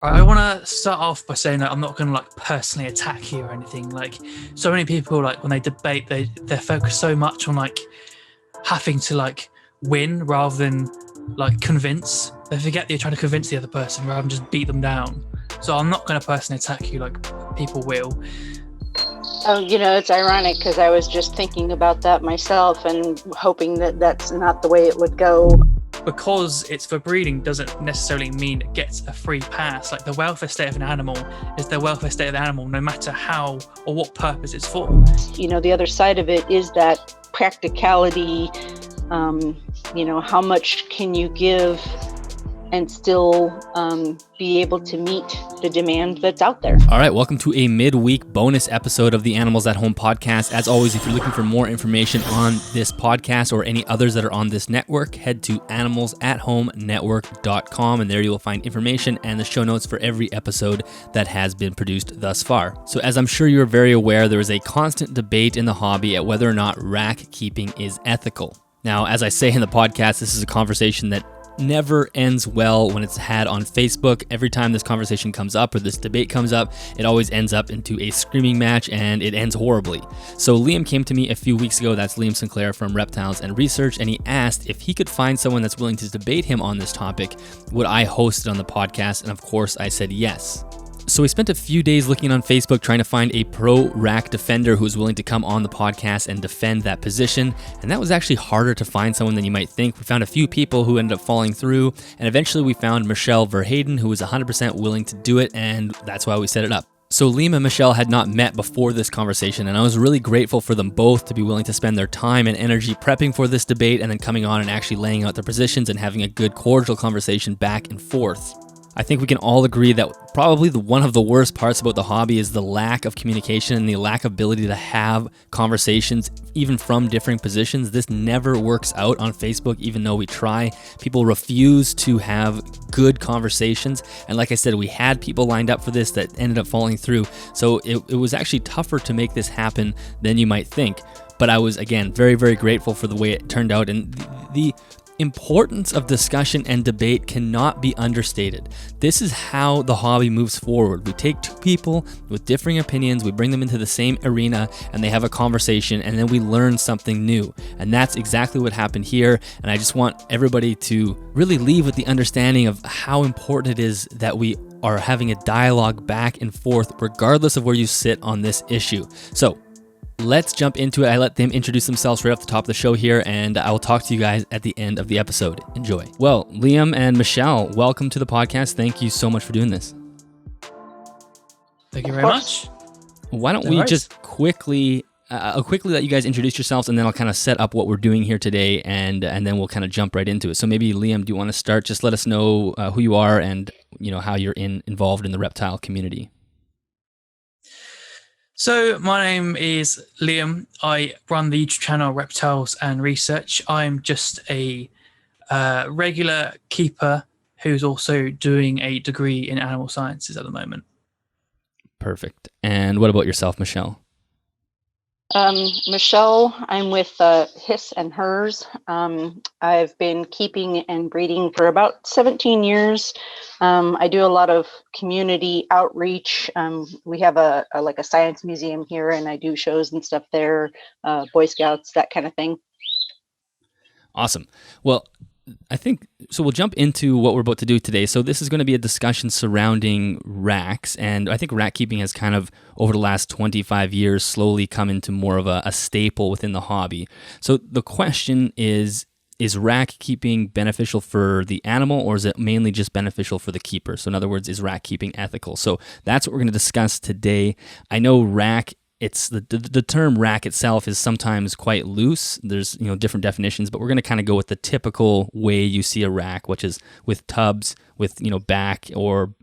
I want to start off by saying that I'm not going to like personally attack you or anything. Like, so many people, like when they debate, they're focused so much on like having to like win rather than like convince. They forget that you're trying to convince the other person rather than just beat them down. So I'm not going to personally attack you like people will. Oh, it's ironic because I was just thinking about that myself and hoping that that's not the way it would go. Because it's for breeding doesn't necessarily mean it gets a free pass. Like the welfare state of an animal is the welfare state of the animal, no matter how or what purpose it's for. The other side of it is that practicality. How much can you give and still be able to meet the demand that's out there. All right, welcome to a midweek bonus episode of the Animals at Home podcast. As always, if you're looking for more information on this podcast or any others that are on this network, head to animalsathomenetwork.com, and there you will find information and the show notes for every episode that has been produced thus far. So as I'm sure you're very aware, there is a constant debate in the hobby at whether or not rack keeping is ethical. Now, as I say in the podcast, this is a conversation that never ends well when it's had on Facebook. Every time this conversation comes up or this debate comes up, it always ends up into a screaming match and it ends horribly. So Liam came to me a few weeks ago, that's Liam Sinclair from Reptiles and Research, and he asked if he could find someone that's willing to debate him on this topic, would I host it on the podcast? And of course I said yes. So we spent a few days looking on Facebook trying to find a pro-rack defender who was willing to come on the podcast and defend that position, and that was actually harder to find someone than you might think. We found a few people who ended up falling through, and eventually we found Michelle Verheyden, who was 100% willing to do it, and that's why we set it up. So Liam and Michelle had not met before this conversation, and I was really grateful for them both to be willing to spend their time and energy prepping for this debate and then coming on and actually laying out their positions and having a good cordial conversation back and forth. I think we can all agree that probably one of the worst parts about the hobby is the lack of communication and the lack of ability to have conversations even from differing positions. This never works out on Facebook, even though we try. People refuse to have good conversations. And like I said, we had people lined up for this that ended up falling through. So it was actually tougher to make this happen than you might think. But I was, again, very, very grateful for the way it turned out. And the importance of discussion and debate cannot be understated. This is how the hobby moves forward. We take two people with differing opinions, we bring them into the same arena, and they have a conversation, and then we learn something new. And that's exactly what happened here. And I just want everybody to really leave with the understanding of how important it is that we are having a dialogue back and forth, regardless of where you sit on this issue. So let's jump into it. I let them introduce themselves right off the top of the show here, and I will talk to you guys at the end of the episode. Enjoy. Well, Liam and Michelle, welcome to the podcast. Thank you so much for doing this. Thank you very much. Why don't we just quickly let you guys introduce yourselves, and then I'll kind of set up what we're doing here today, and then we'll kind of jump right into it. So maybe, Liam, do you want to start? Just let us know who you are and how you're involved in the reptile community. So my name is Liam. I run the YouTube channel Reptiles and Research. I'm just a regular keeper who's also doing a degree in animal sciences at the moment. Perfect. And what about yourself, Michelle? Michelle, I'm with His and Hers. I've been keeping and breeding for about 17 years. I do a lot of community outreach. We have a science museum here, and I do shows and stuff there, Boy Scouts, that kind of thing. Awesome. Well, I think, so we'll jump into what we're about to do today. So this is going to be a discussion surrounding racks, and I think rack keeping has kind of, over the last 25 years, slowly come into more of a staple within the hobby. So the question is rack keeping beneficial for the animal, or is it mainly just beneficial for the keeper? So in other words, is rack keeping ethical? So that's what we're going to discuss today. I know rack, it's the term rack itself is sometimes quite loose. There's different definitions, but we're going to kind of go with the typical way you see a rack, which is with tubs, with back or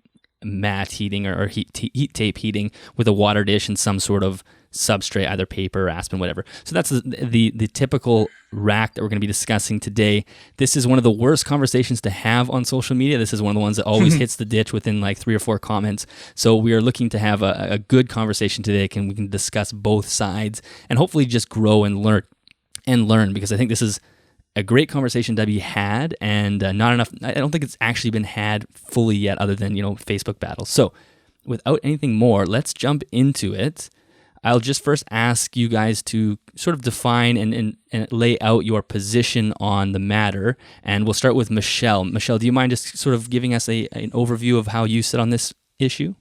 mat heating or heat tape heating with a water dish and some sort of substrate, either paper or aspen, whatever. So that's the typical rack that we're going to be discussing today. This is one of the worst conversations to have on social media. This is one of the ones that always hits the ditch within like 3 or 4 comments. So we are looking to have a good conversation today, and we can discuss both sides and hopefully just grow and learn, because I think this is a great conversation to be had, and not enough. I don't think it's actually been had fully yet, other than Facebook battles. So, without anything more, let's jump into it. I'll just first ask you guys to sort of define and lay out your position on the matter, and we'll start with Michelle. Michelle, do you mind just sort of giving us an overview of how you sit on this issue?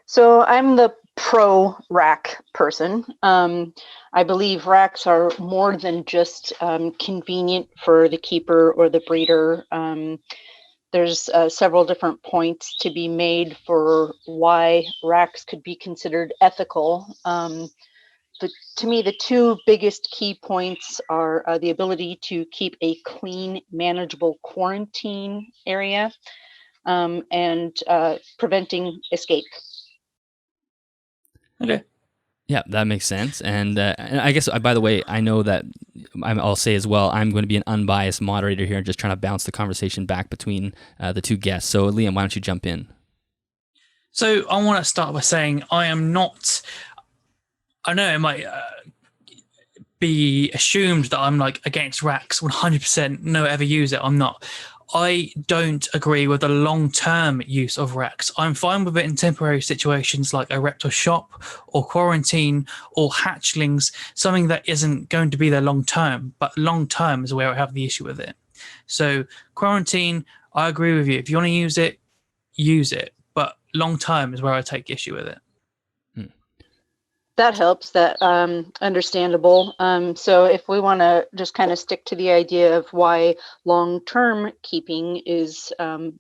So I'm the pro-rack person. I believe racks are more than just convenient for the keeper or the breeder. There's several different points to be made for why racks could be considered ethical. To me, the two biggest key points are the ability to keep a clean, manageable quarantine area and preventing escape. Okay. Yeah, that makes sense. And I guess, by the way, I know that I'll say as well, I'm going to be an unbiased moderator here and just trying to bounce the conversation back between the two guests. So, Liam, why don't you jump in? So I want to start by saying I know it might be assumed that I'm like against racks 100%, no ever use it. I'm not. I don't agree with the long-term use of racks. I'm fine with it in temporary situations like a reptile shop or quarantine or hatchlings, something that isn't going to be there long-term, but long-term is where I have the issue with it. So quarantine, I agree with you. If you want to use it, but long-term is where I take issue with it. That helps. That understandable. So if we want to just kind of stick to the idea of why long-term keeping is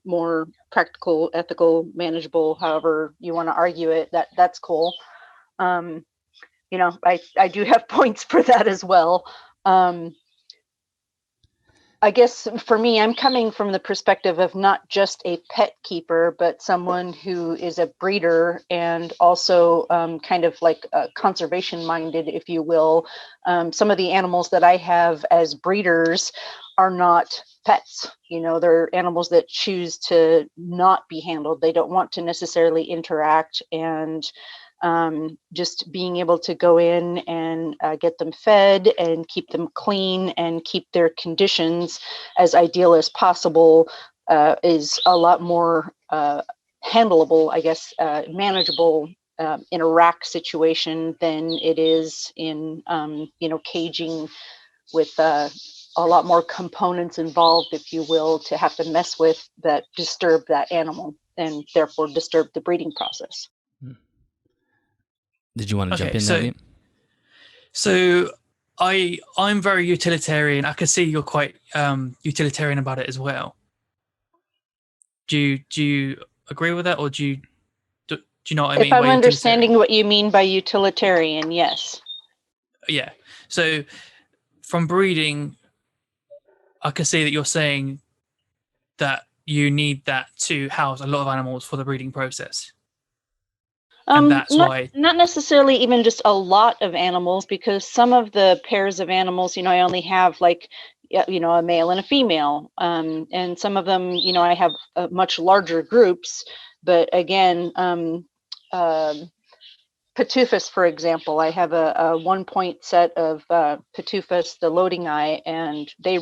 more practical, ethical, manageable, however you want to argue it, that's cool. I do have points for that as well. I guess for me, I'm coming from the perspective of not just a pet keeper, but someone who is a breeder and also kind of like conservation minded, if you will. Some of the animals that I have as breeders are not pets. They're animals that choose to not be handled. They don't want to necessarily interact, and just being able to go in and get them fed and keep them clean and keep their conditions as ideal as possible is a lot more handleable, I guess, manageable in a rack situation than it is in, caging with a lot more components involved, if you will, to have to mess with that disturb that animal and therefore disturb the breeding process. Did you want to jump in there, Liam? So I'm very utilitarian. I can see you're quite utilitarian about it as well. Do you agree with that, or do you know what I mean? If I'm understanding what you mean by utilitarian, yes. Yeah. So from breeding, I can see that you're saying that you need that to house a lot of animals for the breeding process. And that's why not necessarily even just a lot of animals, because some of the pairs of animals, I only have like, a male and a female, and some of them, I have much larger groups. But again, Pitufus, for example, I have a 1-point set of Pitufus, the loading eye, and they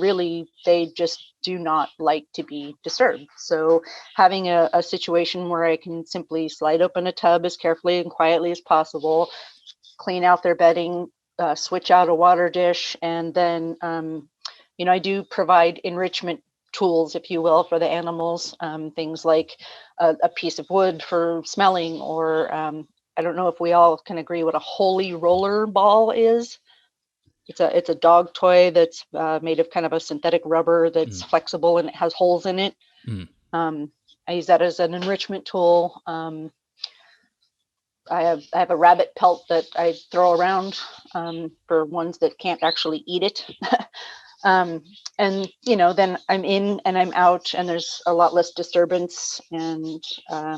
just do not like to be disturbed. So having a situation where I can simply slide open a tub as carefully and quietly as possible, clean out their bedding, switch out a water dish, and then, I do provide enrichment tools, if you will, for the animals, things like a piece of wood for smelling, or I don't know if we all can agree what a holy roller ball is. It's a dog toy that's made of kind of a synthetic rubber that's flexible and it has holes in it. I use that as an enrichment tool. I have a rabbit pelt that I throw around for ones that can't actually eat it. And then I'm in and I'm out, and there's a lot less disturbance, and I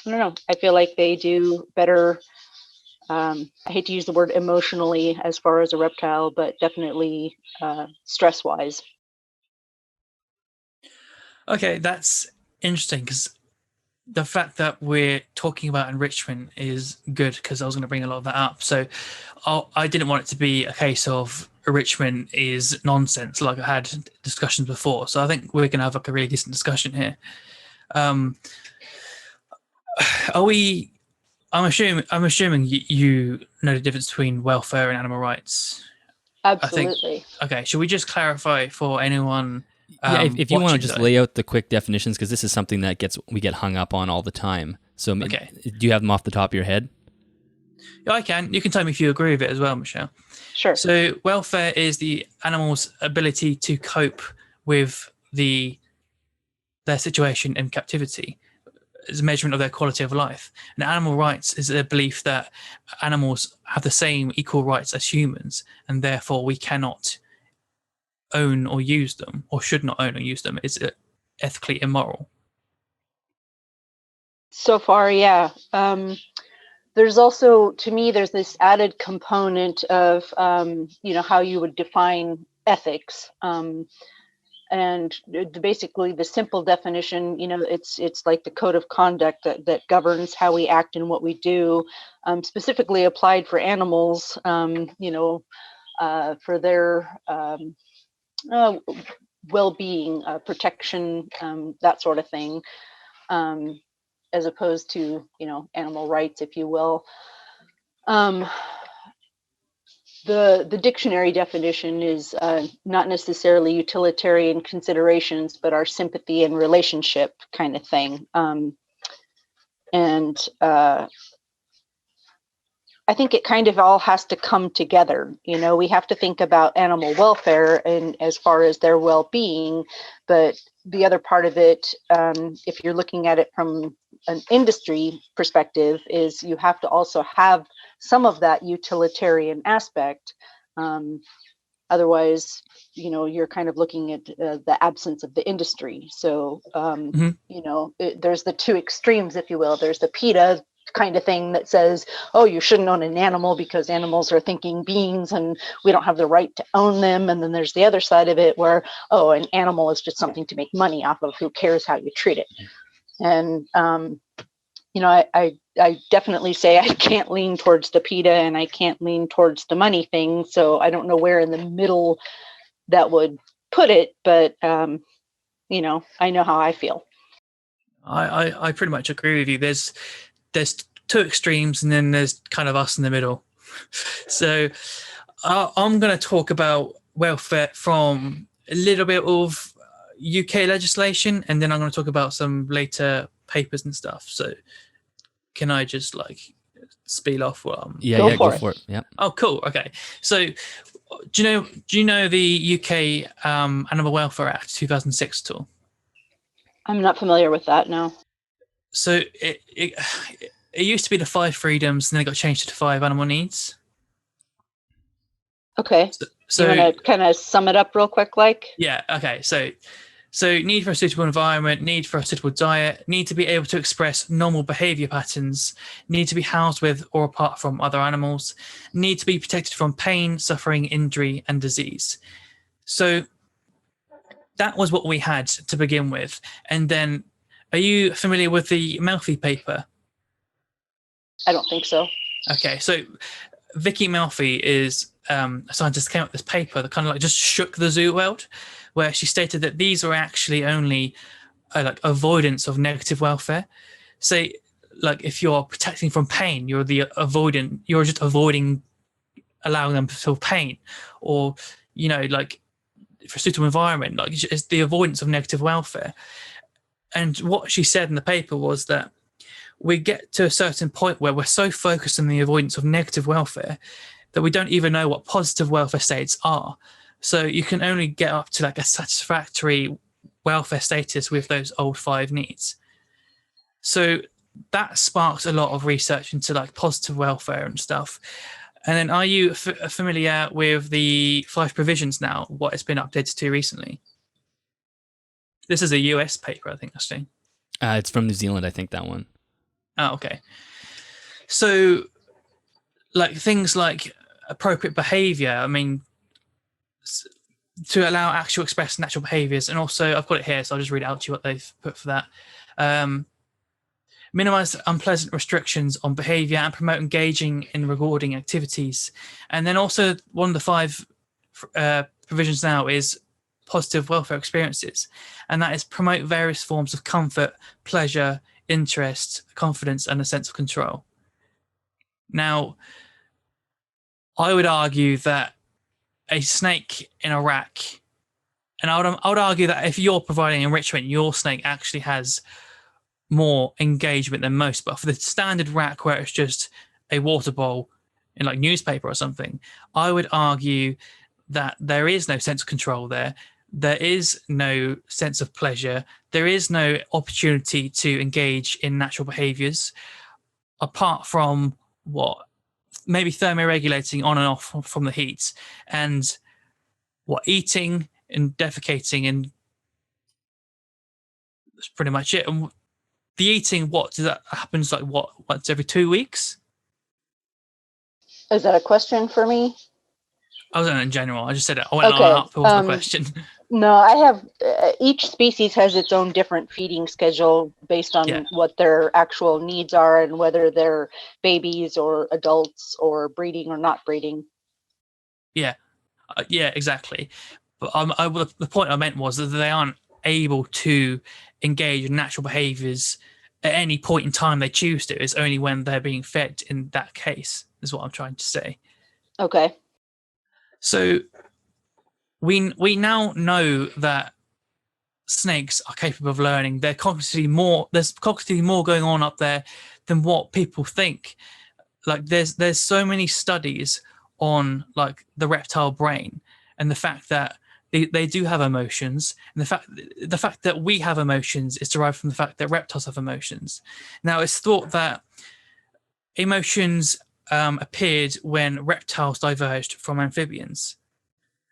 don't know. I feel like they do better. I hate to use the word emotionally as far as a reptile, but definitely stress-wise. Okay, that's interesting, because the fact that we're talking about enrichment is good, because I was going to bring a lot of that up. So I didn't want it to be a case of enrichment is nonsense. Like I had discussions before, so I think we're going to have like a really decent discussion here. Are we? I'm assuming you know the difference between welfare and animal rights. Absolutely. Okay, should we just clarify for anyone? Yeah, if you want to just though? lay out the quick definitions, because this is something that we get hung up on all the time. So, Okay. Do you have them off the top of your head? Yeah, I can. You can tell me if you agree with it as well, Michelle. Sure. So, welfare is the animal's ability to cope with their situation in captivity. It's a measurement of their quality of life. And animal rights is a belief that animals have the same equal rights as humans, and therefore we cannot own or use them, or should not own or use them. It's ethically immoral. So far, yeah. There's also, to me, there's this added component of, how you would define ethics. And basically the simple definition, it's like the code of conduct that governs how we act and what we do, specifically applied for animals, for their well-being, protection, that sort of thing, as opposed to, animal rights, if you will. The dictionary definition is not necessarily utilitarian considerations, but our sympathy and relationship kind of thing. I think it kind of all has to come together. We have to think about animal welfare and as far as their well-being, but the other part of it, if you're looking at it from an industry perspective, is you have to also have some of that utilitarian aspect. Otherwise, you're kind of looking at the absence of the industry. So, there's the two extremes, if you will. There's the PETA kind of thing that says, oh, you shouldn't own an animal because animals are thinking beings and we don't have the right to own them. And then there's the other side of it where, oh, an animal is just something to make money off of. Who cares how you treat it? And, I definitely say I can't lean towards the PETA and I can't lean towards the money thing. So I don't know where in the middle that would put it, but, I know how I feel. I pretty much agree with you. There's two extremes and then there's kind of us in the middle. So I'm going to talk about welfare from a little bit of UK legislation, and then I'm going to talk about some later papers and stuff. So can I just spiel off what I'm... Go for it. Yeah. Oh, cool. Okay. So do you know the UK Animal Welfare Act 2006 at all? I'm not familiar with that, no. So it used to be the 5 freedoms, and then it got changed to the 5 animal needs. Okay. So you want to kind of sum it up real quick, Yeah. Okay. So need for a suitable environment, need for a suitable diet, need to be able to express normal behavior patterns, need to be housed with or apart from other animals, need to be protected from pain, suffering, injury, and disease. So that was what we had to begin with. And then, are you familiar with the Melfi paper? I don't think so. Okay, so Vicky Melfi is a scientist who came up with this paper that kind of just shook the zoo world, where she stated that these are actually only avoidance of negative welfare. So, if you're protecting from pain, you're just avoiding allowing them to feel pain, or for a suitable environment, it's the avoidance of negative welfare. And what she said in the paper was that we get to a certain point where we're so focused on the avoidance of negative welfare that we don't even know what positive welfare states are. So you can only get up to a satisfactory welfare status with those old 5 needs. So that sparks a lot of research into positive welfare and stuff. And then, are you familiar with the 5 provisions now, what it's been updated to recently? This is a US paper, I think, actually. It's from New Zealand, I think, that one. Oh, okay. So, things like appropriate behavior, I mean, to allow actual express natural behaviors. And also, I've got it here, so I'll just read out to you what they've put for that. Minimize unpleasant restrictions on behavior and promote engaging in rewarding activities. And then also one of the 5 provisions now is positive welfare experiences, and that is promote various forms of comfort, pleasure, interest, confidence, and a sense of control. Now, I would argue that a snake in a rack, and I would argue that if you're providing enrichment, your snake actually has more engagement than most. But for the standard rack where it's just a water bowl in like newspaper or something, I would argue that there is no sense of control there. There is no sense of pleasure. There is no opportunity to engage in natural behaviors apart from what maybe thermoregulating on and off from the heat, and what eating and defecating, and that's pretty much it. And the eating, what does that happens like once every 2 weeks? Is that a question for me? I was in general. I just said it. I went on Okay. and up. It wasn't a question. No, I have each species has its own different feeding schedule based on what their actual needs are and whether they're babies or adults or breeding or not breeding. Yeah, exactly. But the point I meant was that they aren't able to engage in natural behaviors at any point in time they choose to. It's only when they're being fed in that case, is what I'm trying to say. Okay. So we now know that snakes are capable of learning. There's cognitively more going on up there than what people think. Like there's so many studies on like the reptile brain and the fact that they do have emotions, and the fact that we have emotions is derived from the fact that reptiles have emotions. Now it's thought that emotions appeared when reptiles diverged from amphibians.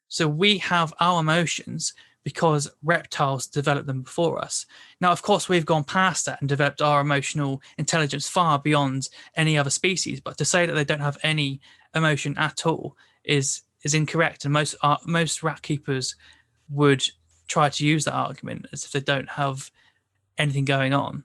So we have our emotions because reptiles developed them before us. Now, of course, we've gone past that and developed our emotional intelligence far beyond any other species. But to say that they don't have any emotion at all is incorrect. And most rat keepers would try to use that argument as if they don't have anything going on.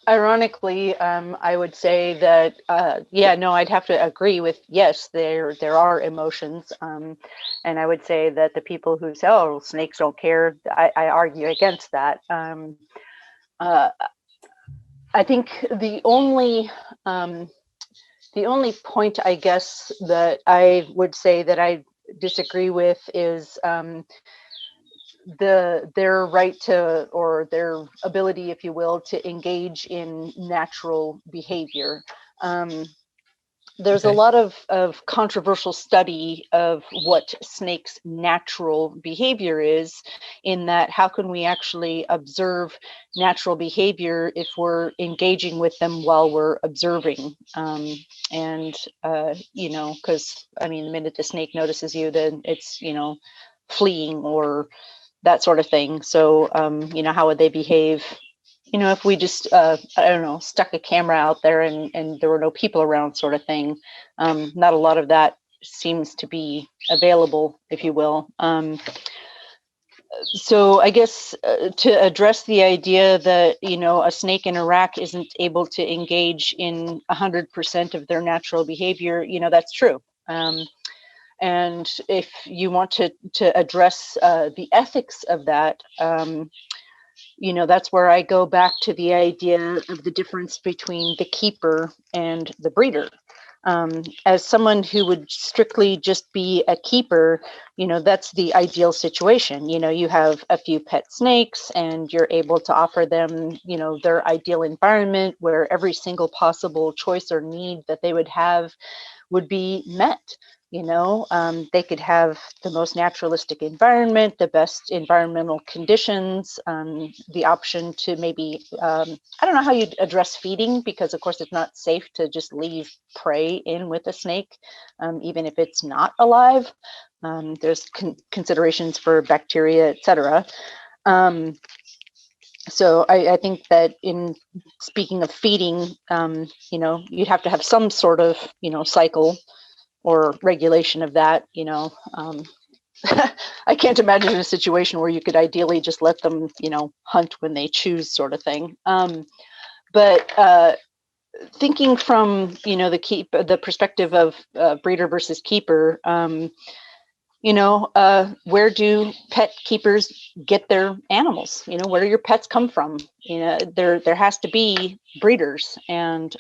Ironically, I would say that, I'd have to agree with, yes, there are emotions. And I would say that the people who say, oh, snakes don't care, I argue against that. I think the only point, I guess, that I would say that I disagree with is their right to, or their ability, if you will, to engage in natural behavior. There's a lot of controversial study of what snakes' natural behavior is, in that how can we actually observe natural behavior if we're engaging with them while we're observing? Because, I mean, the minute the snake notices you, then it's, fleeing or that sort of thing. So, how would they behave? If we just, stuck a camera out there and there were no people around, sort of thing. Not a lot of that seems to be available, if you will. So I guess to address the idea that, a snake in a rack isn't able to engage in 100% of their natural behavior, that's true. And if you want to address the ethics of that, that's where I go back to the idea of the difference between the keeper and the breeder. As someone who would strictly just be a keeper, that's the ideal situation. You have a few pet snakes and you're able to offer them, their ideal environment where every single possible choice or need that they would have would be met. They could have the most naturalistic environment, the best environmental conditions, the option to maybe, I don't know how you'd address feeding, because of course it's not safe to just leave prey in with a snake, even if it's not alive. There's considerations for bacteria, etc. So I think that in speaking of feeding, you'd have to have some sort of, cycle or regulation of that. I can't imagine a situation where you could ideally just let them, hunt when they choose, sort of thing. But thinking from, the perspective of breeder versus keeper, where do pet keepers get their animals? Where do your pets come from? There has to be breeders, and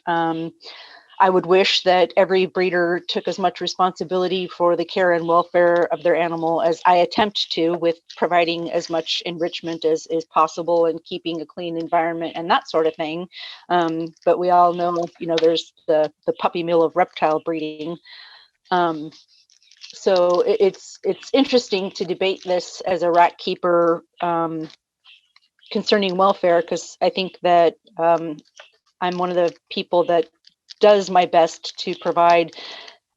I would wish that every breeder took as much responsibility for the care and welfare of their animal as I attempt to, with providing as much enrichment as is possible and keeping a clean environment and that sort of thing. But we all know, there's the puppy mill of reptile breeding. So it's interesting to debate this as a rat keeper concerning welfare, because I think that I'm one of the people that does my best to provide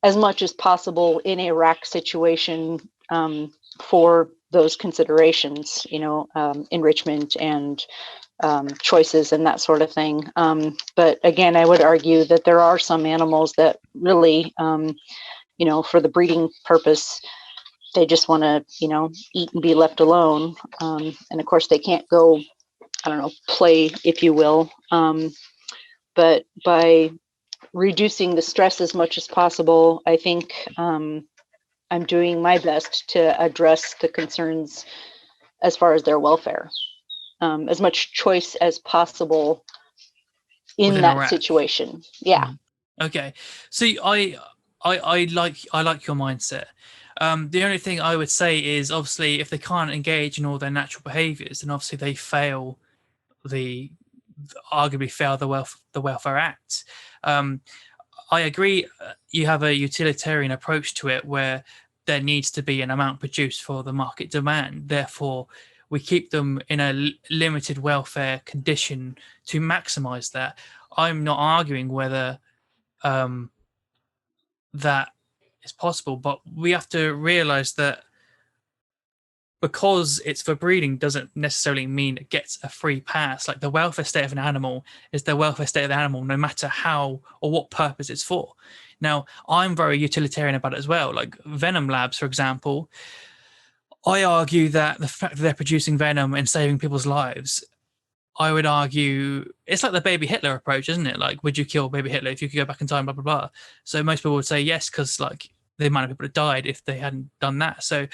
as much as possible in a rack situation for those considerations, enrichment and choices and that sort of thing. But again, I would argue that there are some animals that really, for the breeding purpose, they just want to, eat and be left alone. And of course, they can't go, play, if you will. But by reducing the stress as much as possible, I think I'm doing my best to address the concerns as far as their welfare. As much choice as possible in within that situation. Yeah. Okay. See, I like your mindset. The only thing I would say is, obviously, if they can't engage in all their natural behaviors, then obviously they arguably fail the Welfare Act. I agree. You have a utilitarian approach to it, where there needs to be an amount produced for the market demand. Therefore, we keep them in a limited welfare condition to maximize that. I'm not arguing whether that is possible, but we have to realize that because it's for breeding doesn't necessarily mean it gets a free pass. Like, the welfare state of an animal is the welfare state of the animal, no matter how or what purpose it's for. Now, I'm very utilitarian about it as well. Like venom labs, for example, I argue that the fact that they're producing venom and saving people's lives, I would argue it's like the baby Hitler approach, isn't it? Like, would you kill baby Hitler if you could go back in time, blah, blah, blah. So most people would say yes, because like the amount of people that died if they hadn't done that. So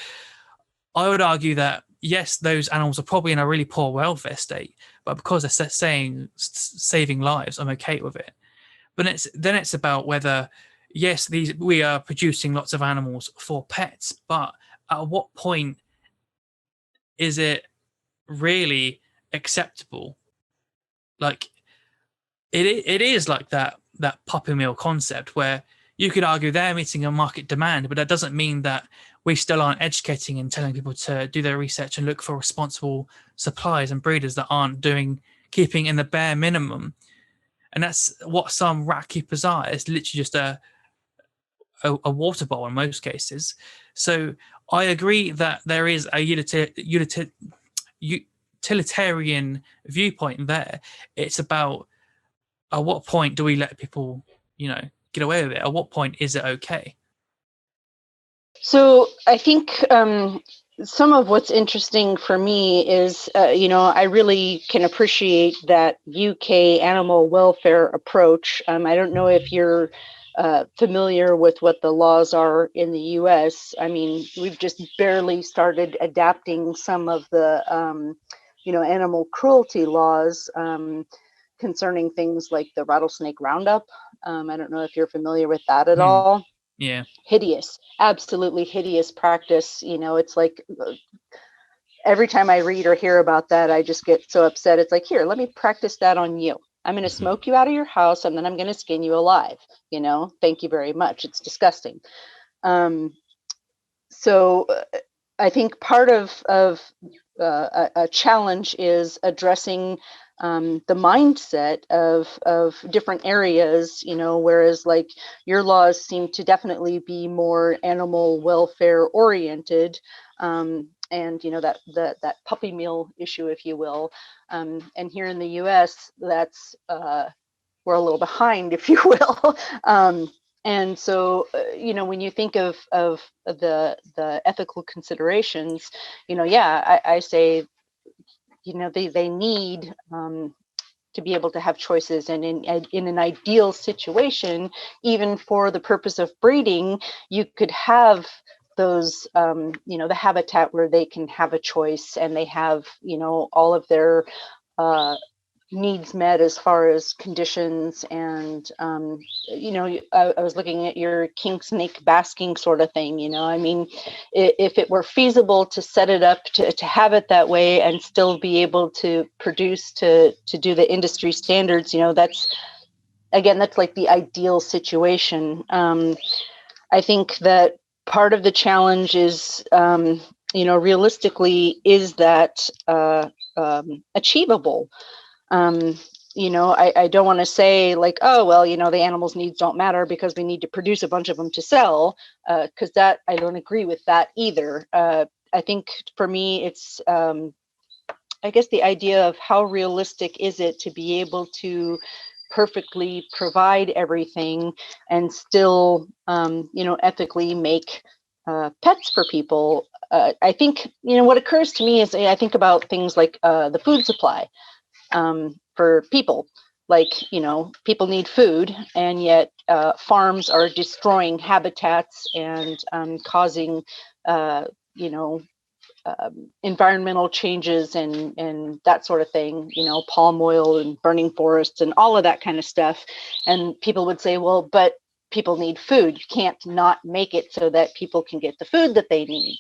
I would argue that, yes, those animals are probably in a really poor welfare state, but because they're saying saving lives, I'm okay with it. But it's about whether, yes, we are producing lots of animals for pets, but at what point is it really acceptable? Like, it is like that puppy mill concept, where you could argue they're meeting a market demand, but that doesn't mean that we still aren't educating and telling people to do their research and look for responsible suppliers and breeders that aren't keeping in the bare minimum. And that's what some rat keepers are. It's literally just a water bowl in most cases. So I agree that there is a utilitarian viewpoint there. It's about, at what point do we let people, get away with it? At what point is it okay? So I think some of what's interesting for me is, I really can appreciate that UK animal welfare approach. I don't know if you're familiar with what the laws are in the US. I mean, we've just barely started adapting some of the, animal cruelty laws concerning things like the rattlesnake roundup. I don't know if you're familiar with that at all. Yeah. Hideous, absolutely hideous practice. It's like every time I read or hear about that, I just get so upset. It's like, here, let me practice that on you. I'm going to smoke you out of your house, and then I'm going to skin you alive. Thank you very much. It's disgusting. So I think part of a challenge is addressing the mindset of different areas, whereas like your laws seem to definitely be more animal welfare oriented, and that puppy mill issue, if you will, and here in the US, that's we're a little behind, if you will. And so, when you think of the ethical considerations, I say, they need to be able to have choices, and in an ideal situation, even for the purpose of breeding, you could have those, the habitat where they can have a choice and they have, all of their needs met as far as conditions. And, I was looking at your king snake basking sort of thing, I mean, if it were feasible to set it up to have it that way and still be able to produce to do the industry standards, that's like the ideal situation. I think that part of the challenge is, realistically, is that achievable? I don't want to say like, oh, well, the animals' needs don't matter because we need to produce a bunch of them to sell, because that I don't agree with that either. I think for me, it's, I guess, the idea of how realistic is it to be able to perfectly provide everything and still, ethically make pets for people. I think, what occurs to me is I think about things like the food supply. For people, like, people need food, and yet farms are destroying habitats and causing, environmental changes and that sort of thing, palm oil and burning forests and all of that kind of stuff. And people would say, well, but people need food. You can't not make it so that people can get the food that they need.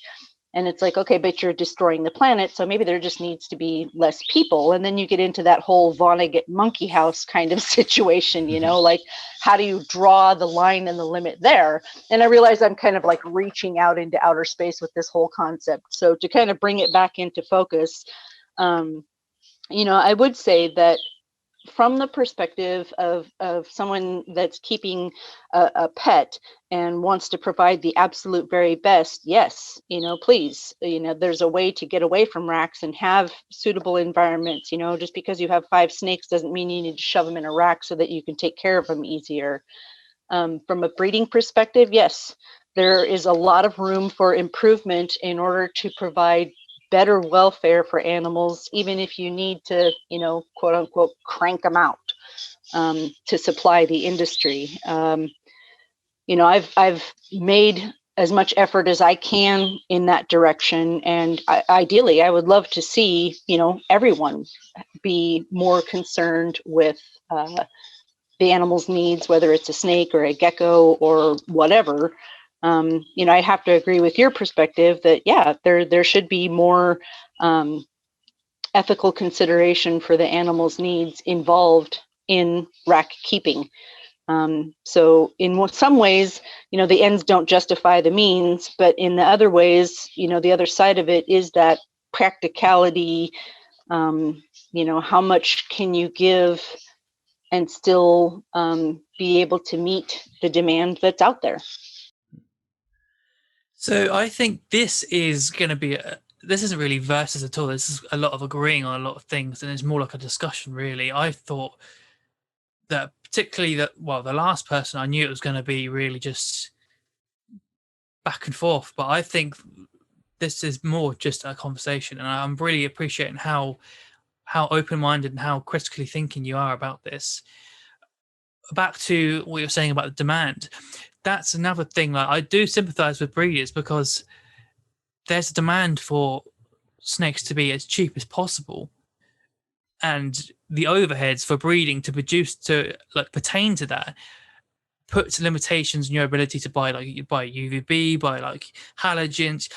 And it's like, okay, but you're destroying the planet, so maybe there just needs to be less people. And then you get into that whole Vonnegut monkey house kind of situation, like, how do you draw the line and the limit there? And I realize I'm kind of like reaching out into outer space with this whole concept. So to kind of bring it back into focus, I would say that from the perspective of someone that's keeping a pet and wants to provide the absolute very best, yes, please, there's a way to get away from racks and have suitable environments. Just because you have 5 snakes doesn't mean you need to shove them in a rack so that you can take care of them easier. From a breeding perspective, yes, there is a lot of room for improvement in order to provide better welfare for animals, even if you need to, quote unquote, crank them out to supply the industry. I've made as much effort as I can in that direction, and ideally, I would love to see, everyone be more concerned with the animal's needs, whether it's a snake or a gecko or whatever. I have to agree with your perspective that, yeah, there should be more ethical consideration for the animal's needs involved in rack keeping. So in some ways, the ends don't justify the means, but in the other ways, the other side of it is that practicality. How much can you give and still be able to meet the demand that's out there? So I think this is going to be this isn't really versus at all. This is a lot of agreeing on a lot of things, and it's more like a discussion, really. I thought that particularly the last person, I knew it was going to be really just back and forth, but I think this is more just a conversation, and I'm really appreciating how open-minded and how critically thinking you are about this. Back to what you're saying about the demand. That's another thing. Like, I do sympathize with breeders because there's a demand for snakes to be as cheap as possible, and the overheads for breeding to produce to pertain to that puts limitations on your ability to buy UVB, buy halogens.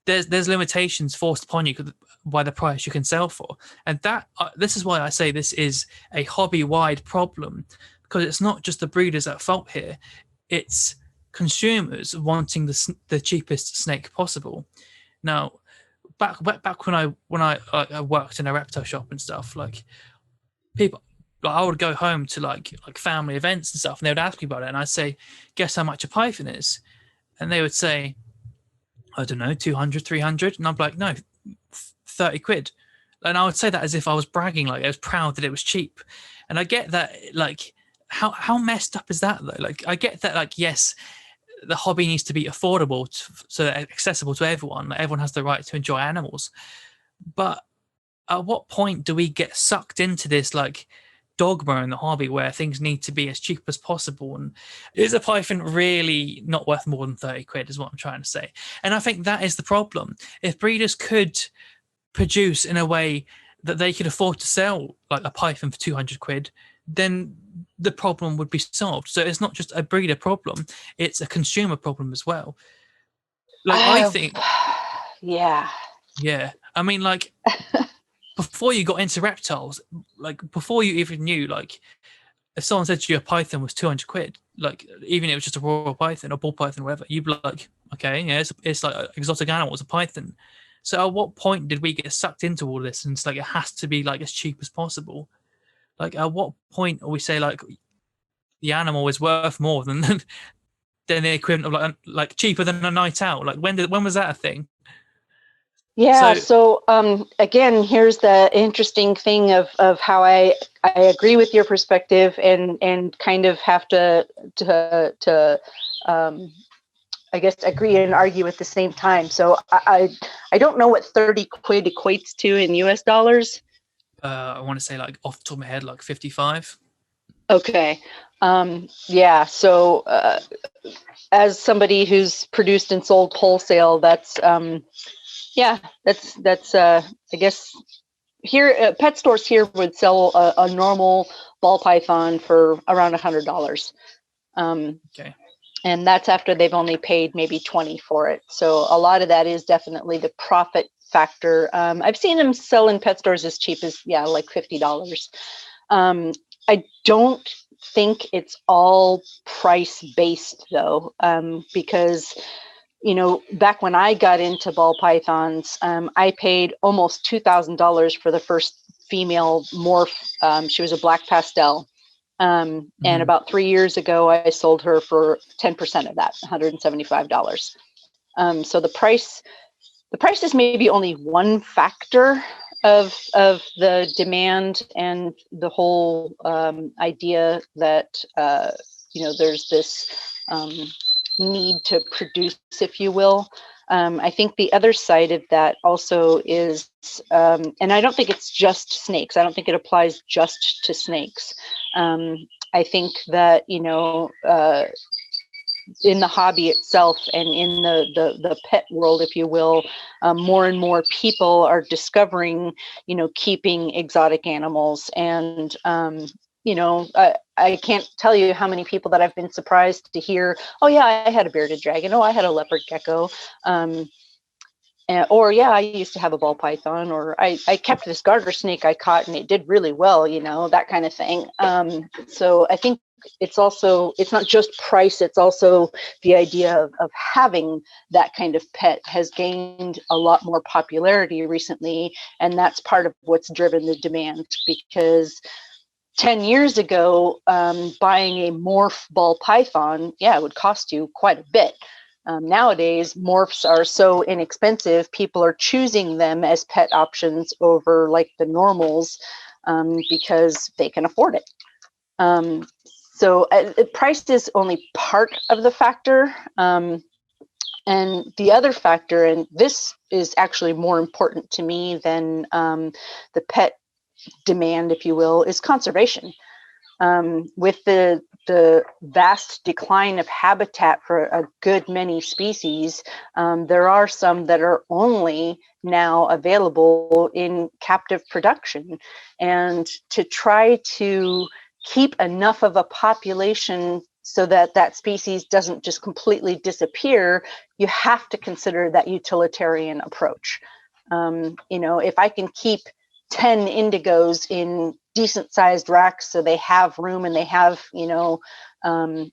There's limitations forced upon you by the price you can sell for, and that this is why I say this is a hobby-wide problem, because it's not just the breeders at fault here. It's consumers wanting the cheapest snake possible. Now, back when I worked in a reptile shop and stuff, people, I would go home to like family events and stuff, and they would ask me about it, and I'd say, "Guess how much a python is?" And they would say, "I don't know, 200, 300." And I'm like, "No, 30 quid." And I would say that as if I was bragging, like I was proud that it was cheap. And I get that, how messed up is that though? I get that, yes, the hobby needs to be affordable so that it's accessible to everyone. Everyone has the right to enjoy animals. But at what point do we get sucked into this dogma in the hobby where things need to be as cheap as possible. And is a python really not worth more than 30 quid is what I'm trying to say. And I think that is the problem. If breeders could produce in a way that they could afford to sell like a python for 200 quid, then the problem would be solved. So it's not just a breeder problem, it's a consumer problem as well. Like I think, yeah. I mean, like before you got into reptiles, like before you even knew, like if someone said to you a python was 200 quid, like even if it was just a royal python or ball python or whatever, you'd be like, okay, yeah, it's like an exotic animal, it's a python. So at what point did we get sucked into all this? And it's like it has to be like as cheap as possible. Like at what point are we say like the animal is worth more than than the equivalent of like cheaper than a night out? Like when was that a thing? Yeah. So again, here's the interesting thing of how I agree with your perspective and kind of have to I guess agree and argue at the same time. So I don't know what 30 quid equates to in US dollars. I want to say like off the top of my head, like 55. Okay. Yeah. So as somebody who's produced and sold wholesale, that's I guess here pet stores here would sell a normal ball python for around $100. Okay. And that's after they've only paid maybe 20 for it. So a lot of that is definitely the profit factor. I've seen them sell in pet stores as cheap as like $50. I don't think it's all price based though, because back when I got into ball pythons, I paid almost $2,000 for the first female morph. She was a black pastel. And about 3 years ago, I sold her for 10% of that, $175. So the price is maybe only one factor of the demand and the whole idea that there's this need to produce, if you will. I think the other side of that also is, and I don't think it's just snakes. I don't think it applies just to snakes. I think that, in the hobby itself and in the pet world, if you will, more and more people are discovering, keeping exotic animals. And, I can't tell you how many people that I've been surprised to hear, oh yeah, I had a bearded dragon. Oh, I had a leopard gecko. Or yeah, I used to have a ball python, or I kept this garter snake I caught and it did really well, that kind of thing. So I think it's not just price, it's also the idea of having that kind of pet has gained a lot more popularity recently. And that's part of what's driven the demand, because 10 years ago, buying a morph ball python, it would cost you quite a bit. Nowadays, morphs are so inexpensive, people are choosing them as pet options over like the normals because they can afford it. So price is only part of the factor. And the other factor, and this is actually more important to me than the pet demand, if you will, is conservation. With the vast decline of habitat for a good many species, there are some that are only now available in captive production. And to try to keep enough of a population so that that species doesn't just completely disappear, you have to consider that utilitarian approach. If I can keep 10 indigos in decent sized racks so they have room and they have the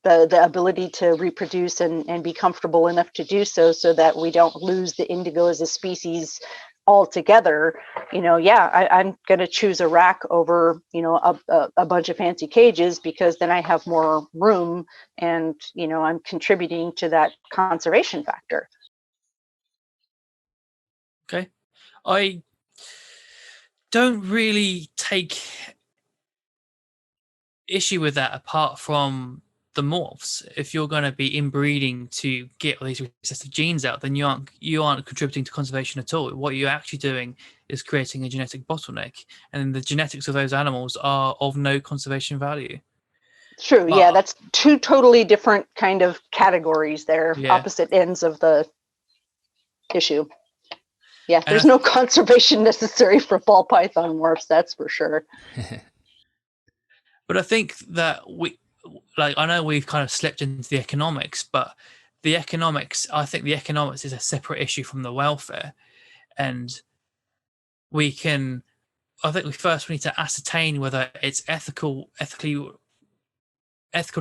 ability to reproduce and be comfortable enough to do so that we don't lose the indigo as a species altogether, I'm going to choose a rack over a bunch of fancy cages, because then I have more room and I'm contributing to that conservation factor. Okay. I don't really take issue with that, apart from the morphs. If you're going to be inbreeding to get all these recessive genes out, then you aren't contributing to conservation at all. What you're actually doing is creating a genetic bottleneck, and the genetics of those animals are of no conservation value. True. Yeah, that's two totally different kind of categories there, opposite ends of the issue. Yeah, there's no conservation necessary for ball python morphs, that's for sure. But I think that I know we've kind of slipped into the economics, but I think the economics is a separate issue from the welfare. And I think we first need to ascertain whether it's ethical to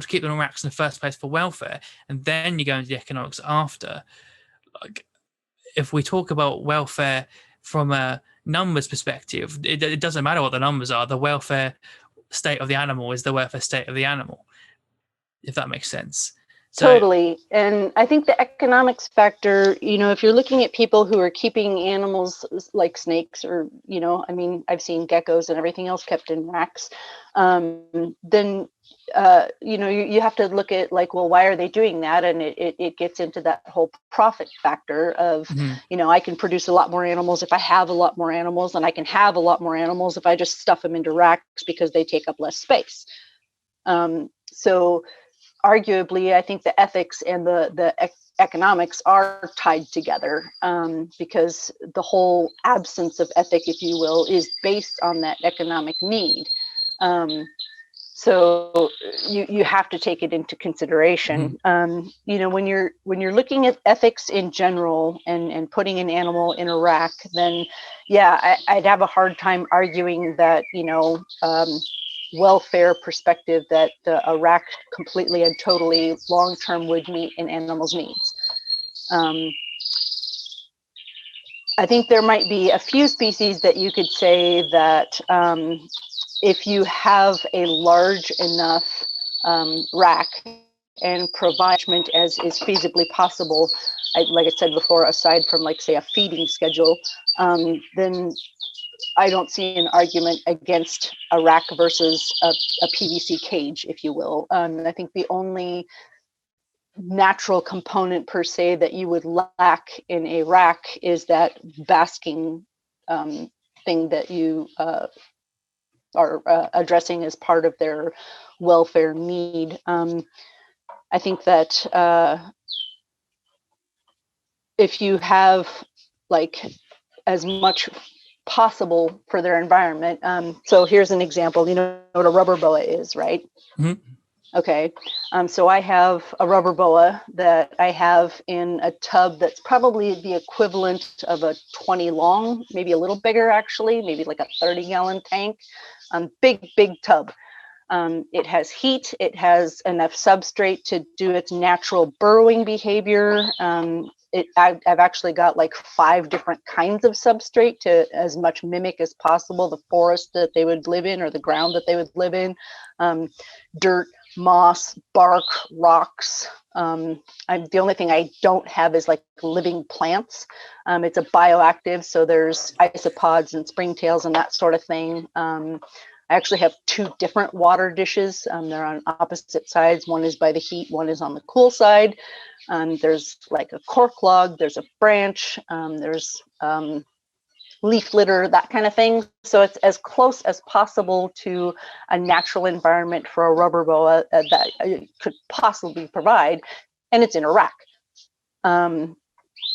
keep them in racks in the first place for welfare, and then you go into the economics after. Like, if we talk about welfare from a numbers perspective, it doesn't matter what the numbers are. The welfare state of the animal is the welfare state of the animal, if that makes sense. Totally. And I think the economics factor, if you're looking at people who are keeping animals like snakes or, I mean, I've seen geckos and everything else kept in racks, then, you have to look at like, well, why are they doing that? And it gets into that whole profit factor of, I can produce a lot more animals if I have a lot more animals, and I can have a lot more animals if I just stuff them into racks because they take up less space. So arguably, I think the ethics and the economics are tied together, because the whole absence of ethic, if you will, is based on that economic need. So you have to take it into consideration. When you're looking at ethics in general and putting an animal in a rack, then I'd have a hard time arguing that welfare perspective that a rack completely and totally long-term would meet an animal's needs. I think there might be a few species that you could say that if you have a large enough rack and providement as is feasibly possible, like I said before, aside from like say a feeding schedule, then I don't see an argument against a rack versus a PVC cage, if you will. I think the only natural component per se that you would lack in a rack is that basking thing that you are addressing as part of their welfare need. I think that if you have like as much possible for their environment. So here's an example. You know what a rubber boa is, right? Mm-hmm. Okay. So I have a rubber boa that I have in a tub that's probably the equivalent of a 20 long, maybe a little bigger actually, maybe like a 30-gallon tank. Big tub. It has heat. It has enough substrate to do its natural burrowing behavior. I've actually got like 5 different kinds of substrate to as much mimic as possible the forest that they would live in or the ground that they would live in. Dirt, moss, bark, rocks. The only thing I don't have is like living plants. It's a bioactive, so there's isopods and springtails and that sort of thing. I actually have 2 different water dishes. They're on opposite sides. One is by the heat, one is on the cool side. There's like a cork log, there's a branch, there's leaf litter, that kind of thing. So it's as close as possible to a natural environment for a rubber boa that I could possibly provide, and it's in a rack.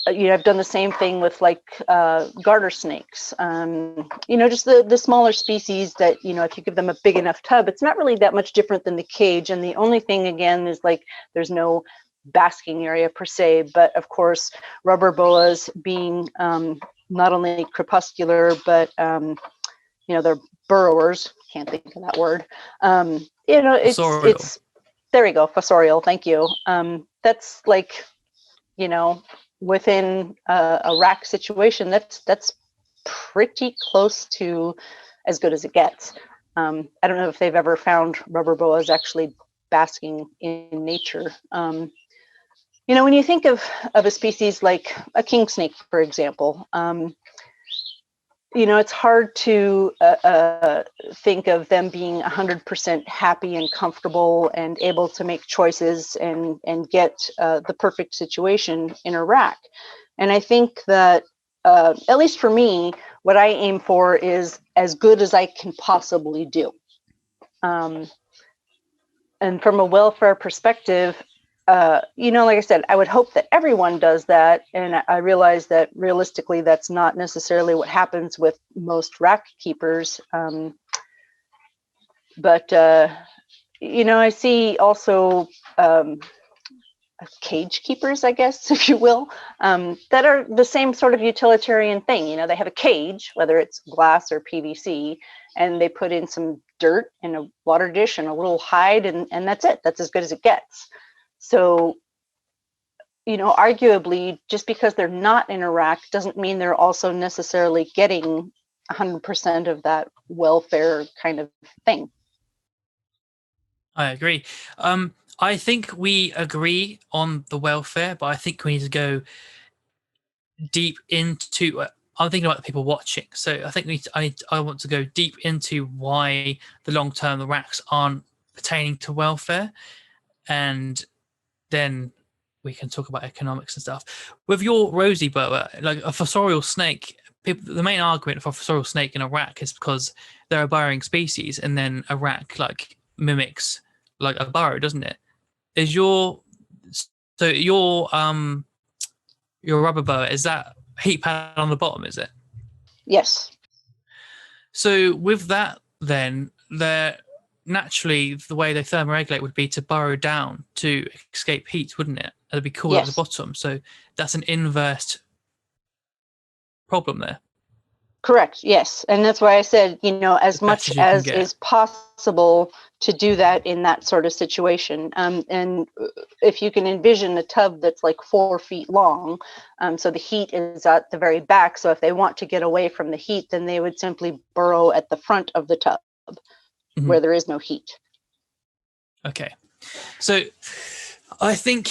I've done the same thing with like garter snakes. Just the smaller species that, if you give them a big enough tub, it's not really that much different than the cage. And the only thing, again, is like there's no basking area per se. But of course, rubber boas being not only crepuscular, but, they're burrowers. Can't think of that word. It's there we go. Fossorial. Thank you. That's like, within a rack situation, that's pretty close to as good as it gets. I don't know if they've ever found rubber boas actually basking in nature. When you think of a species like a king snake, for example, it's hard to think of them being 100% happy and comfortable and able to make choices and get the perfect situation in a rack. And I think that, at least for me, what I aim for is as good as I can possibly do. And from a welfare perspective, like I said, I would hope that everyone does that. And I realize that realistically, that's not necessarily what happens with most rack keepers. But I see also cage keepers, I guess, if you will, that are the same sort of utilitarian thing. They have a cage, whether it's glass or PVC, and they put in some dirt in a water dish and a little hide, and that's it. That's as good as it gets. So, arguably, just because they're not in a rack doesn't mean they're also necessarily getting 100% of that welfare kind of thing. I agree. I think we agree on the welfare, but I think we need to go deep into. I'm thinking about the people watching, so I think I want to go deep into why the long-term the racks aren't pertaining to welfare, and then we can talk about economics and stuff. With your rosy boa, like a fossorial snake, the main argument for a fossorial snake in a rack is because they're a burrowing species, and then a rack like mimics like a burrow, doesn't it? Is your rubber boa, is that heat pad on the bottom, is it? Yes. So with that, then they're naturally, the way they thermoregulate would be to burrow down to escape heat, wouldn't it? It'd be cool at the bottom. So that's an inverse problem there. Correct. Yes. And that's why I said, as much as is possible to do that in that sort of situation. And if you can envision a tub that's like 4 feet long, so the heat is at the very back. So if they want to get away from the heat, then they would simply burrow at the front of the tub where there is no heat. Okay. So I think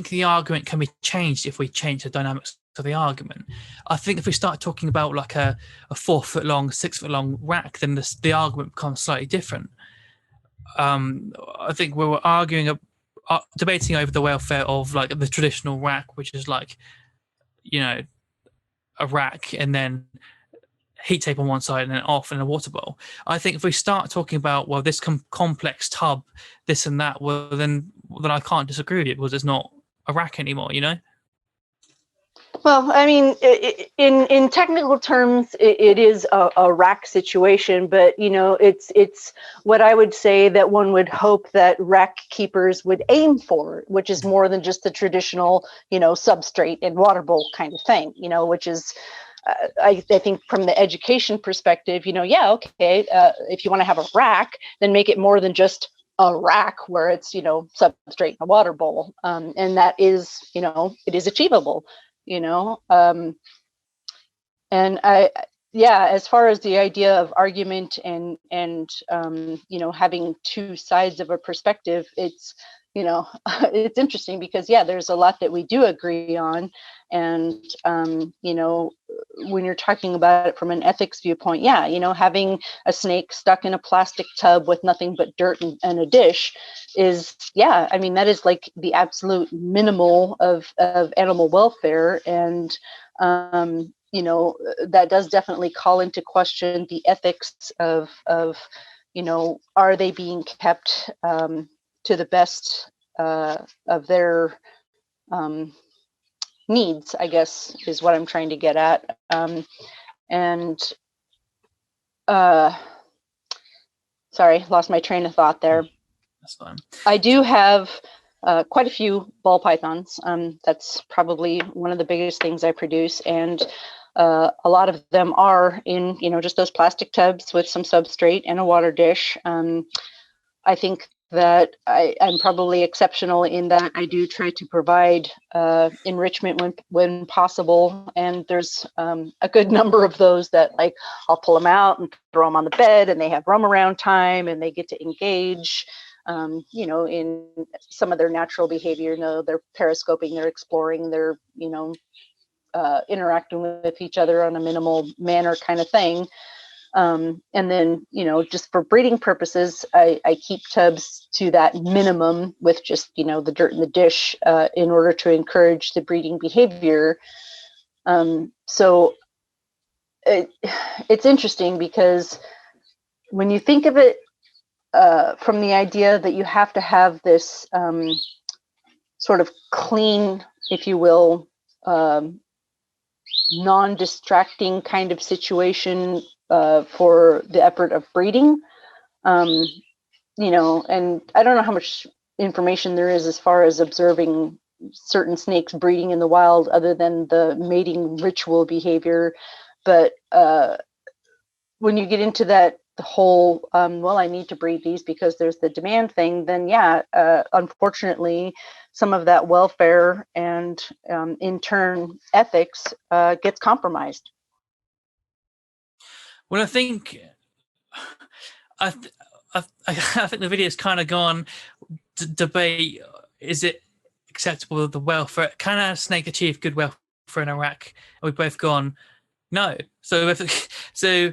the argument can be changed if we change the dynamics of the argument. I think if we start talking about like a 4 foot long, 6 foot long rack, then the argument becomes slightly different. I think we were arguing, debating over the welfare of like the traditional rack, which is like, a rack and then heat tape on one side and then off in a water bowl. I think if we start talking about, well, this complex tub, this and that, well, then I can't disagree with it because it's not a rack anymore, Well, I mean, in technical terms, it is a rack situation, but it's what I would say that one would hope that rack keepers would aim for, which is more than just the traditional, substrate and water bowl kind of thing, which is. I think from the education perspective, okay, if you want to have a rack, then make it more than just a rack where it's, substrate and a water bowl. And that is, it is achievable, and as far as the idea of argument and having two sides of a perspective, it's, it's interesting because, there's a lot that we do agree on. And, when you're talking about it from an ethics viewpoint, having a snake stuck in a plastic tub with nothing but dirt and a dish is, that is like the absolute minimal of animal welfare. And, that does definitely call into question the ethics of are they being kept to the best of their needs, I guess, is what I'm trying to get at. Sorry, lost my train of thought there. That's fine. I do have quite a few ball pythons. That's probably one of the biggest things I produce. And a lot of them are in, just those plastic tubs with some substrate and a water dish. I think that I'm probably exceptional in that I do try to provide enrichment when possible. And there's a good number of those that like I'll pull them out and throw them on the bed and they have roam around time and they get to engage, in some of their natural behavior. They're periscoping, they're exploring, they're, interacting with each other on a minimal manner kind of thing. And then, just for breeding purposes, I keep tubs to that minimum with just, the dirt in the dish in order to encourage the breeding behavior. So it's interesting because when you think of it from the idea that you have to have this sort of clean, if you will, non-distracting kind of situation for the effort of breeding, and I don't know how much information there is as far as observing certain snakes breeding in the wild other than the mating ritual behavior. But when you get into that, the whole, well, I need to breed these because there's the demand thing, then yeah, unfortunately, some of that welfare and in turn ethics gets compromised. Well, I think I think the video's kind of gone debate: is it acceptable that the welfare can a snake achieve good welfare in Iraq? And we've both gone no. So so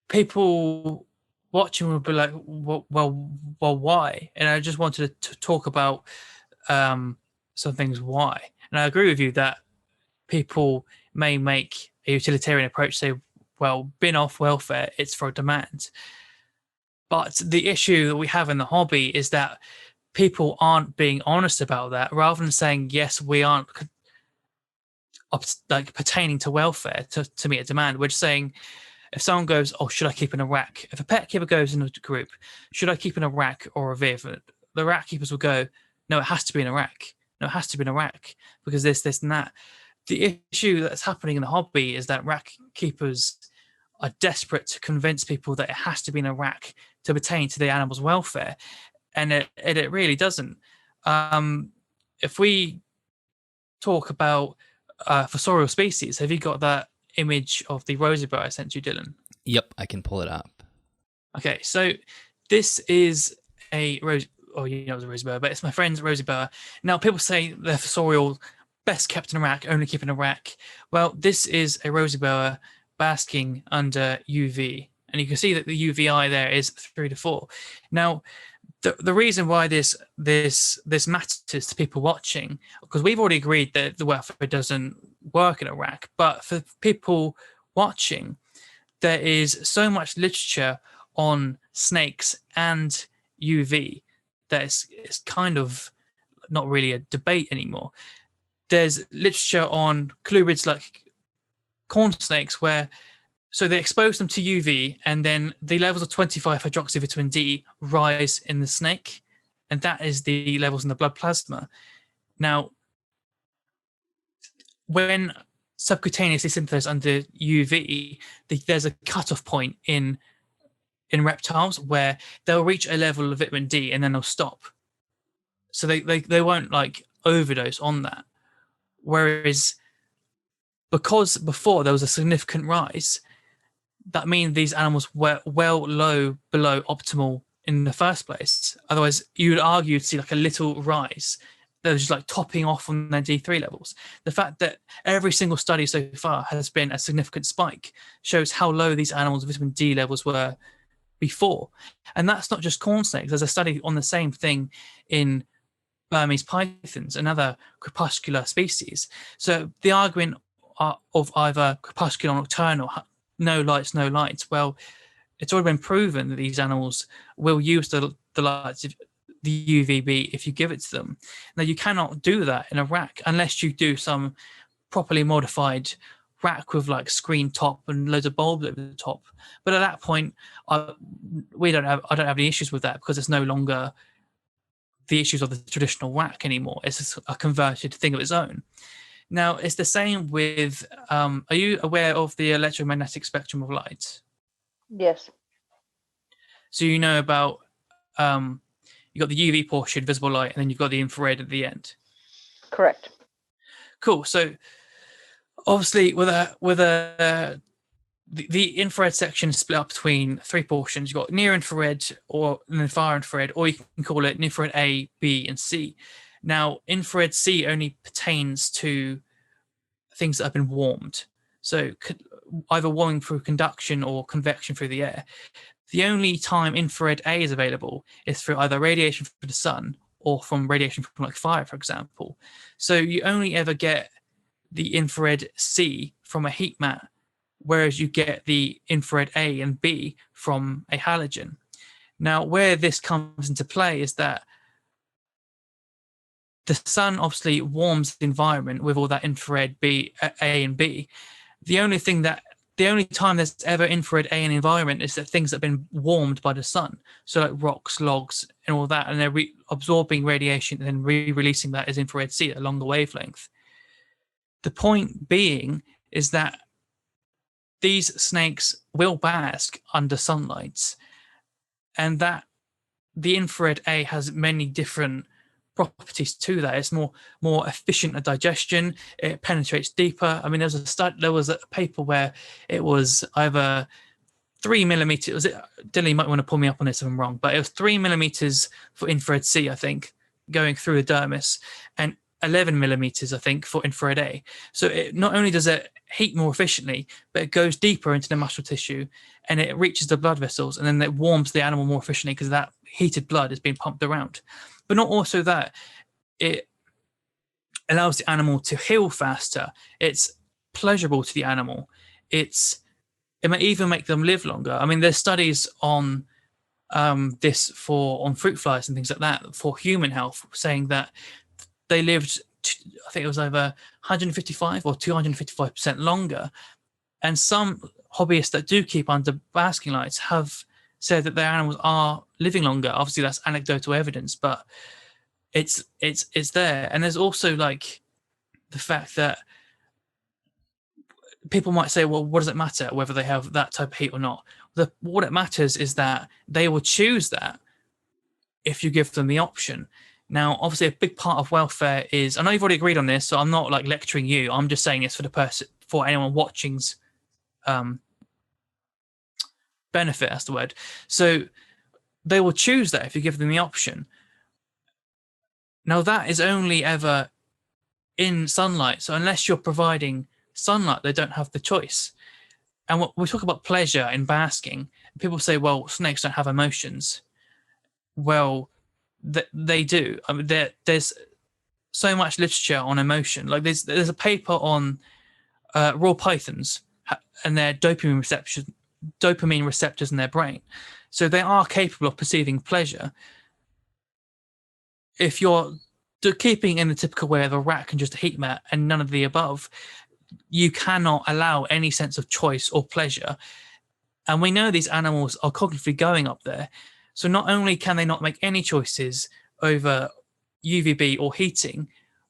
people watching will be like, well, why? And I just wanted to talk about some things why. And I agree with you that people may make a utilitarian approach, say, well, bin off welfare, it's for demand. But the issue that we have in the hobby is that people aren't being honest about that. Rather than saying, yes, we aren't like pertaining to welfare to meet a demand, we're just saying, if someone goes, oh, should I keep in a rack? If a pet keeper goes in a group, should I keep in a rack or a viv? The rack keepers will go, no, it has to be in a rack. No, it has to be in a rack because this, and that. The issue that's happening in the hobby is that rack keepers are desperate to convince people that it has to be in a rack to pertain to the animal's welfare, and it really doesn't. If we talk about fossorial species, have you got that image of the rosy boa I sent you, Dylan? Yep, I can pull it up. Okay, so this is a rose. Oh, it's a rosy boa, but it's my friend's rosy boa. Now, people say they're fossorial, best kept in a rack, only keep in a rack. This is a rosy boa basking under UV, and you can see that the UVI there is 3 to 4. Now, the reason why this matters to people watching, because we've already agreed that the welfare doesn't work in a rack, but for people watching, there is so much literature on snakes and UV that it's kind of not really a debate anymore. There's literature on colubrids like corn snakes so they expose them to UV and then the levels of 25 hydroxyvitamin D rise in the snake, and that is the levels in the blood plasma. Now, when subcutaneously synthesized under UV, there's a cutoff point in reptiles where they'll reach a level of vitamin D and then they'll stop. So they won't like overdose on that. Whereas because before there was a significant rise, that means these animals were below optimal in the first place. Otherwise, you would argue to see like a little rise. They're just like topping off on their D3 levels. The fact that every single study so far has been a significant spike shows how low these animals' vitamin D levels were before. And that's not just corn snakes. There's a study on the same thing in Burmese pythons, another crepuscular species. So the argument of either crepuscular or nocturnal, no lights, well, it's already been proven that these animals will use the lights of the UVB if you give it to them. Now, you cannot do that in a rack unless you do some properly modified rack with like screen top and loads of bulbs over the top. But at that point, I don't have any issues with that because it's no longer the issues of the traditional rack anymore. It's a converted thing of its own. Now, it's the same with, are you aware of the electromagnetic spectrum of light? Yes. So you know about, you've got the UV portion, visible light, and then you've got the infrared at the end. Correct. Cool. So obviously the infrared section is split up between 3 portions. You've got near infrared or then far infrared, or you can call it infrared A, B, and C. Now, infrared C only pertains to things that have been warmed. So either warming through conduction or convection through the air. The only time infrared A is available is through either radiation from the sun or from radiation from like fire, for example. So you only ever get the infrared C from a heat mat, whereas you get the infrared A and B from a halogen. Now, where this comes into play is that the sun obviously warms the environment with all that infrared A and B. The only time there's ever infrared A in the environment is that things that have been warmed by the sun. So like rocks, logs, and all that, and they're absorbing radiation and then releasing that as infrared C, a longer wavelength. The point being is that these snakes will bask under sunlight, and that the infrared A has many different properties to that. It's more efficient at digestion. It penetrates deeper. I mean, there was a paper where it was either 3 millimeters. Was it? Dylan, you might want to pull me up on this if I'm wrong, but it was 3 millimeters for infrared C, I think, going through the dermis, and 11 millimeters, I think, for infrared A. So it not only does it heat more efficiently, but it goes deeper into the muscle tissue and it reaches the blood vessels, and then it warms the animal more efficiently because that heated blood is being pumped around. But not also that, it allows the animal to heal faster. It's pleasurable to the animal. It may even make them live longer. I mean, there's studies on this on fruit flies and things like that for human health, saying that they lived, I think it was over 155 or 255% longer. And some hobbyists that do keep under basking lights have said that their animals are living longer. Obviously, that's anecdotal evidence, but it's there. And there's also like the fact that people might say, well, what does it matter whether they have that type of heat or not? What it matters is that they will choose that if you give them the option. Now, obviously, a big part of welfare is, I know you've already agreed on this, so I'm not like lecturing you. I'm just saying this for the person, for anyone watching's benefit, that's the word. So they will choose that if you give them the option. Now, that is only ever in sunlight. So unless you're providing sunlight, they don't have the choice. And when we talk about pleasure in basking, people say, well, snakes don't have emotions. Well, they do. I mean, there's so much literature on emotion. Like there's a paper on raw pythons and their dopamine receptors in their brain. So they are capable of perceiving pleasure. If you're keeping in the typical way of a rat can just heat mat and none of the above, you cannot allow any sense of choice or pleasure. And we know these animals are cognitively going up there. So not only can they not make any choices over UVB or heating,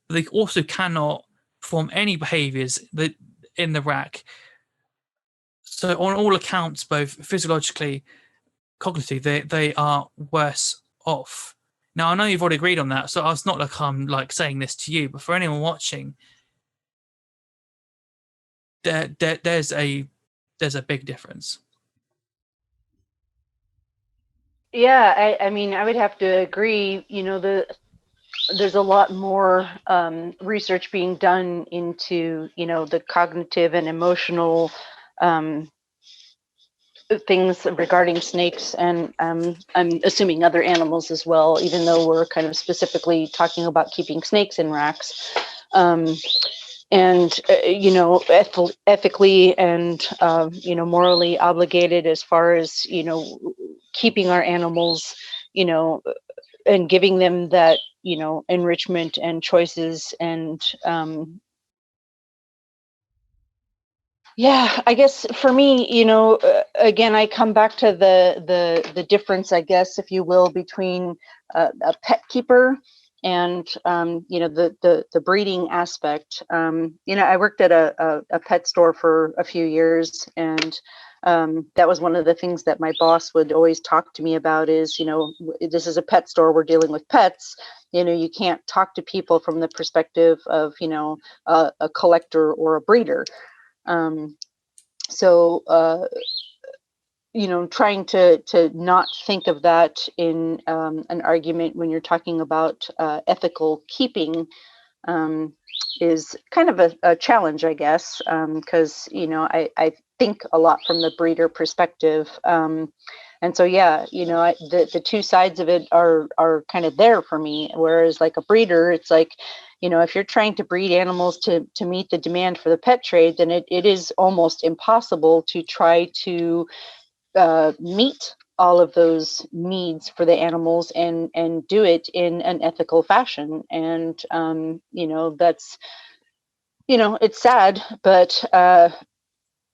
but they also cannot perform any behaviors in the rack. So on all accounts, both physiologically, cognitively, they are worse off. Now, I know you've already agreed on that, so it's not like I'm like saying this to you, but for anyone watching, there's a big difference. Yeah, I mean, I would have to agree. You know, there's a lot more research being done into, you know, the cognitive and emotional things regarding snakes, and I'm assuming other animals as well, even though we're kind of specifically talking about keeping snakes in racks. And you know, ethically and you know, morally obligated as far as, you know, keeping our animals, you know, and giving them that, you know, enrichment and choices. And yeah, I guess for me, you know, again, I come back to the difference, I guess, if you will, between a pet keeper and you know, the breeding aspect. You know, I worked at a pet store for a few years, and that was one of the things that my boss would always talk to me about is, you know, this is a pet store, we're dealing with pets. You know, you can't talk to people from the perspective of, you know, a collector or a breeder. You know, trying to not think of that in an argument when you're talking about ethical keeping, is kind of a challenge, I guess, because I think a lot from the breeder perspective. And so, yeah, the two sides of it are kind of there for me. Whereas like a breeder, it's like, if you're trying to breed animals to meet the demand for the pet trade, then it is almost impossible to try to meet all of those needs for the animals and do it in an ethical fashion. And, that's, it's sad, but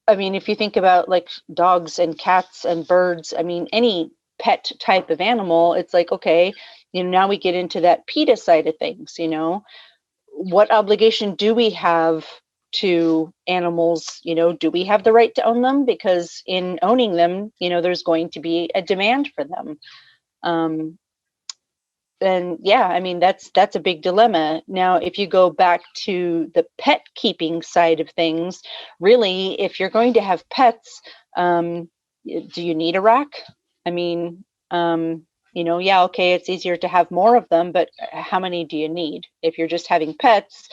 I mean, if you think about like dogs and cats and birds, I mean, any pet type of animal, it's like, okay, now we get into that PETA side of things, what obligation do we have to animals? Do we have the right to own them? Because in owning them, there's going to be a demand for them. And yeah, I mean, that's a big dilemma. Now, if you go back to the pet keeping side of things, really, if you're going to have pets, do you need a rack? I mean, yeah, okay, it's easier to have more of them, but how many do you need? If you're just having pets,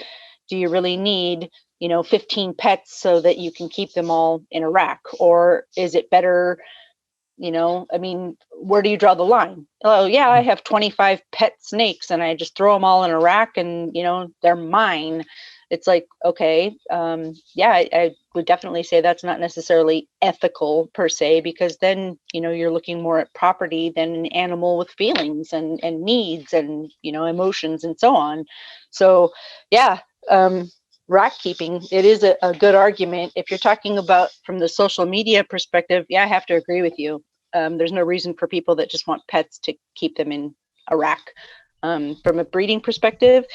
do you really need, 15 pets so that you can keep them all in a rack? Or is it better, I mean, where do you draw the line? Oh, yeah, I have 25 pet snakes and I just throw them all in a rack and, they're mine. It's like, okay, yeah, I would definitely say that's not necessarily ethical per se, because then, you're looking more at property than an animal with feelings and needs and, emotions and so on. So, yeah, rack keeping, it is a good argument. If you're talking about from the social media perspective, yeah, I have to agree with you. There's no reason for people that just want pets to keep them in a rack. From a breeding perspective,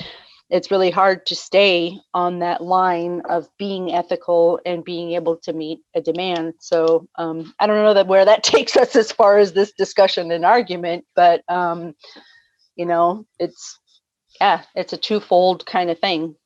it's really hard to stay on that line of being ethical and being able to meet a demand. So I don't know where that takes us as far as this discussion and argument, but it's a twofold kind of thing.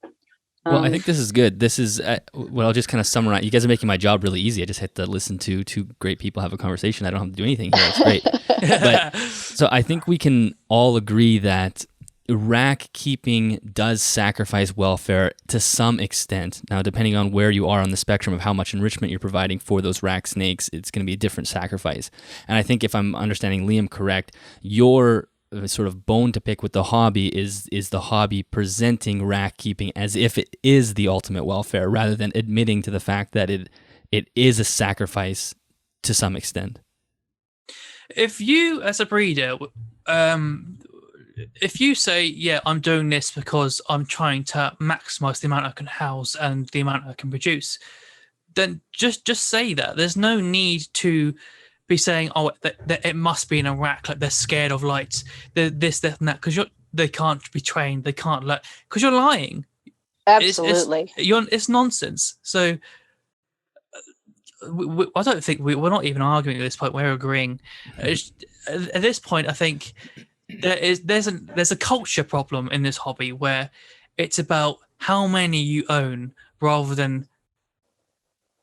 Well, I think this is good. This is, well, I'll just kind of summarize. You guys are making my job really easy. I just had to listen to two great people have a conversation. I don't have to do anything here. It's great. But so I think we can all agree that rack keeping does sacrifice welfare to some extent. Now, depending on where you are on the spectrum of how much enrichment you're providing for those rack snakes, it's going to be a different sacrifice. And I think if I'm understanding Liam correct, your sort of bone to pick with the hobby is the hobby presenting rack keeping as if it is the ultimate welfare, rather than admitting to the fact that it is a sacrifice to some extent. If you, as a breeder, if you say, yeah, I'm doing this because I'm trying to maximize the amount I can house and the amount I can produce, then just say that. There's no need to be saying, oh, that it must be in a rack, like they're scared of lights, this, that, and that, because they can't be trained, they can't let, because you're lying. Absolutely, it's nonsense. So I don't think we're not even arguing at this point. We're agreeing. At this point, I think there's a culture problem in this hobby where it's about how many you own rather than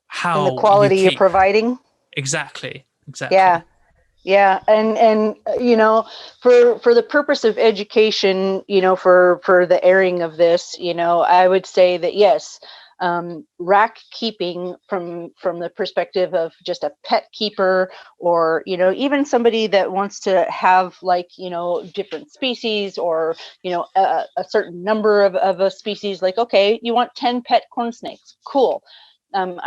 how and the quality you you're keep. Providing. Exactly. Yeah, and for the purpose of education, for the airing of this, I would say that yes, rack keeping from the perspective of just a pet keeper, or even somebody that wants to have different species, or a certain number of a species, like, okay, you want 10 pet corn snakes, cool. I'm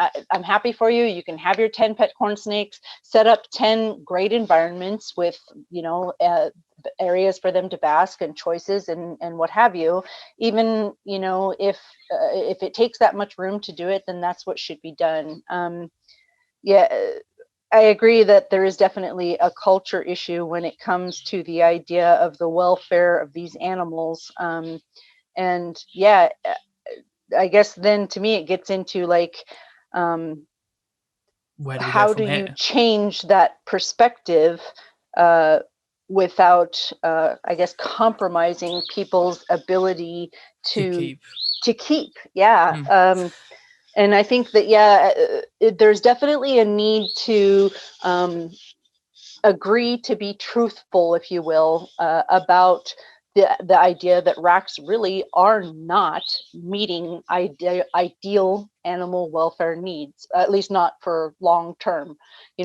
happy for you. You can have your 10 pet corn snakes, set up 10 great environments with, areas for them to bask and choices and what have you. Even, if it takes that much room to do it, then that's what should be done. Yeah, I agree that there is definitely a culture issue when it comes to the idea of the welfare of these animals. And yeah, I guess then to me it gets into how do you change that perspective without I guess compromising people's ability to keep. Yeah. And I think that there's definitely a need to agree to be truthful, if you will, about the idea that racks really are not meeting ideal animal welfare needs, at least not for long term.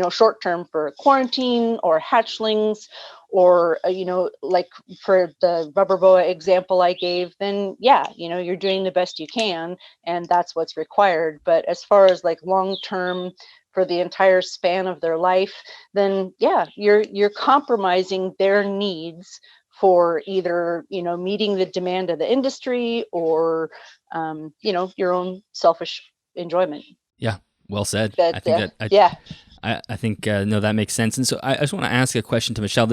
Short term for quarantine or hatchlings, or like for the rubber boa example I gave, then yeah, you're doing the best you can, and that's what's required. But as far as like long term, for the entire span of their life, then yeah, you're compromising their needs for either meeting the demand of the industry, or your own selfish enjoyment. Yeah, well said. But I think that yeah. I think no, that makes sense. And so I just want to ask a question to Michelle.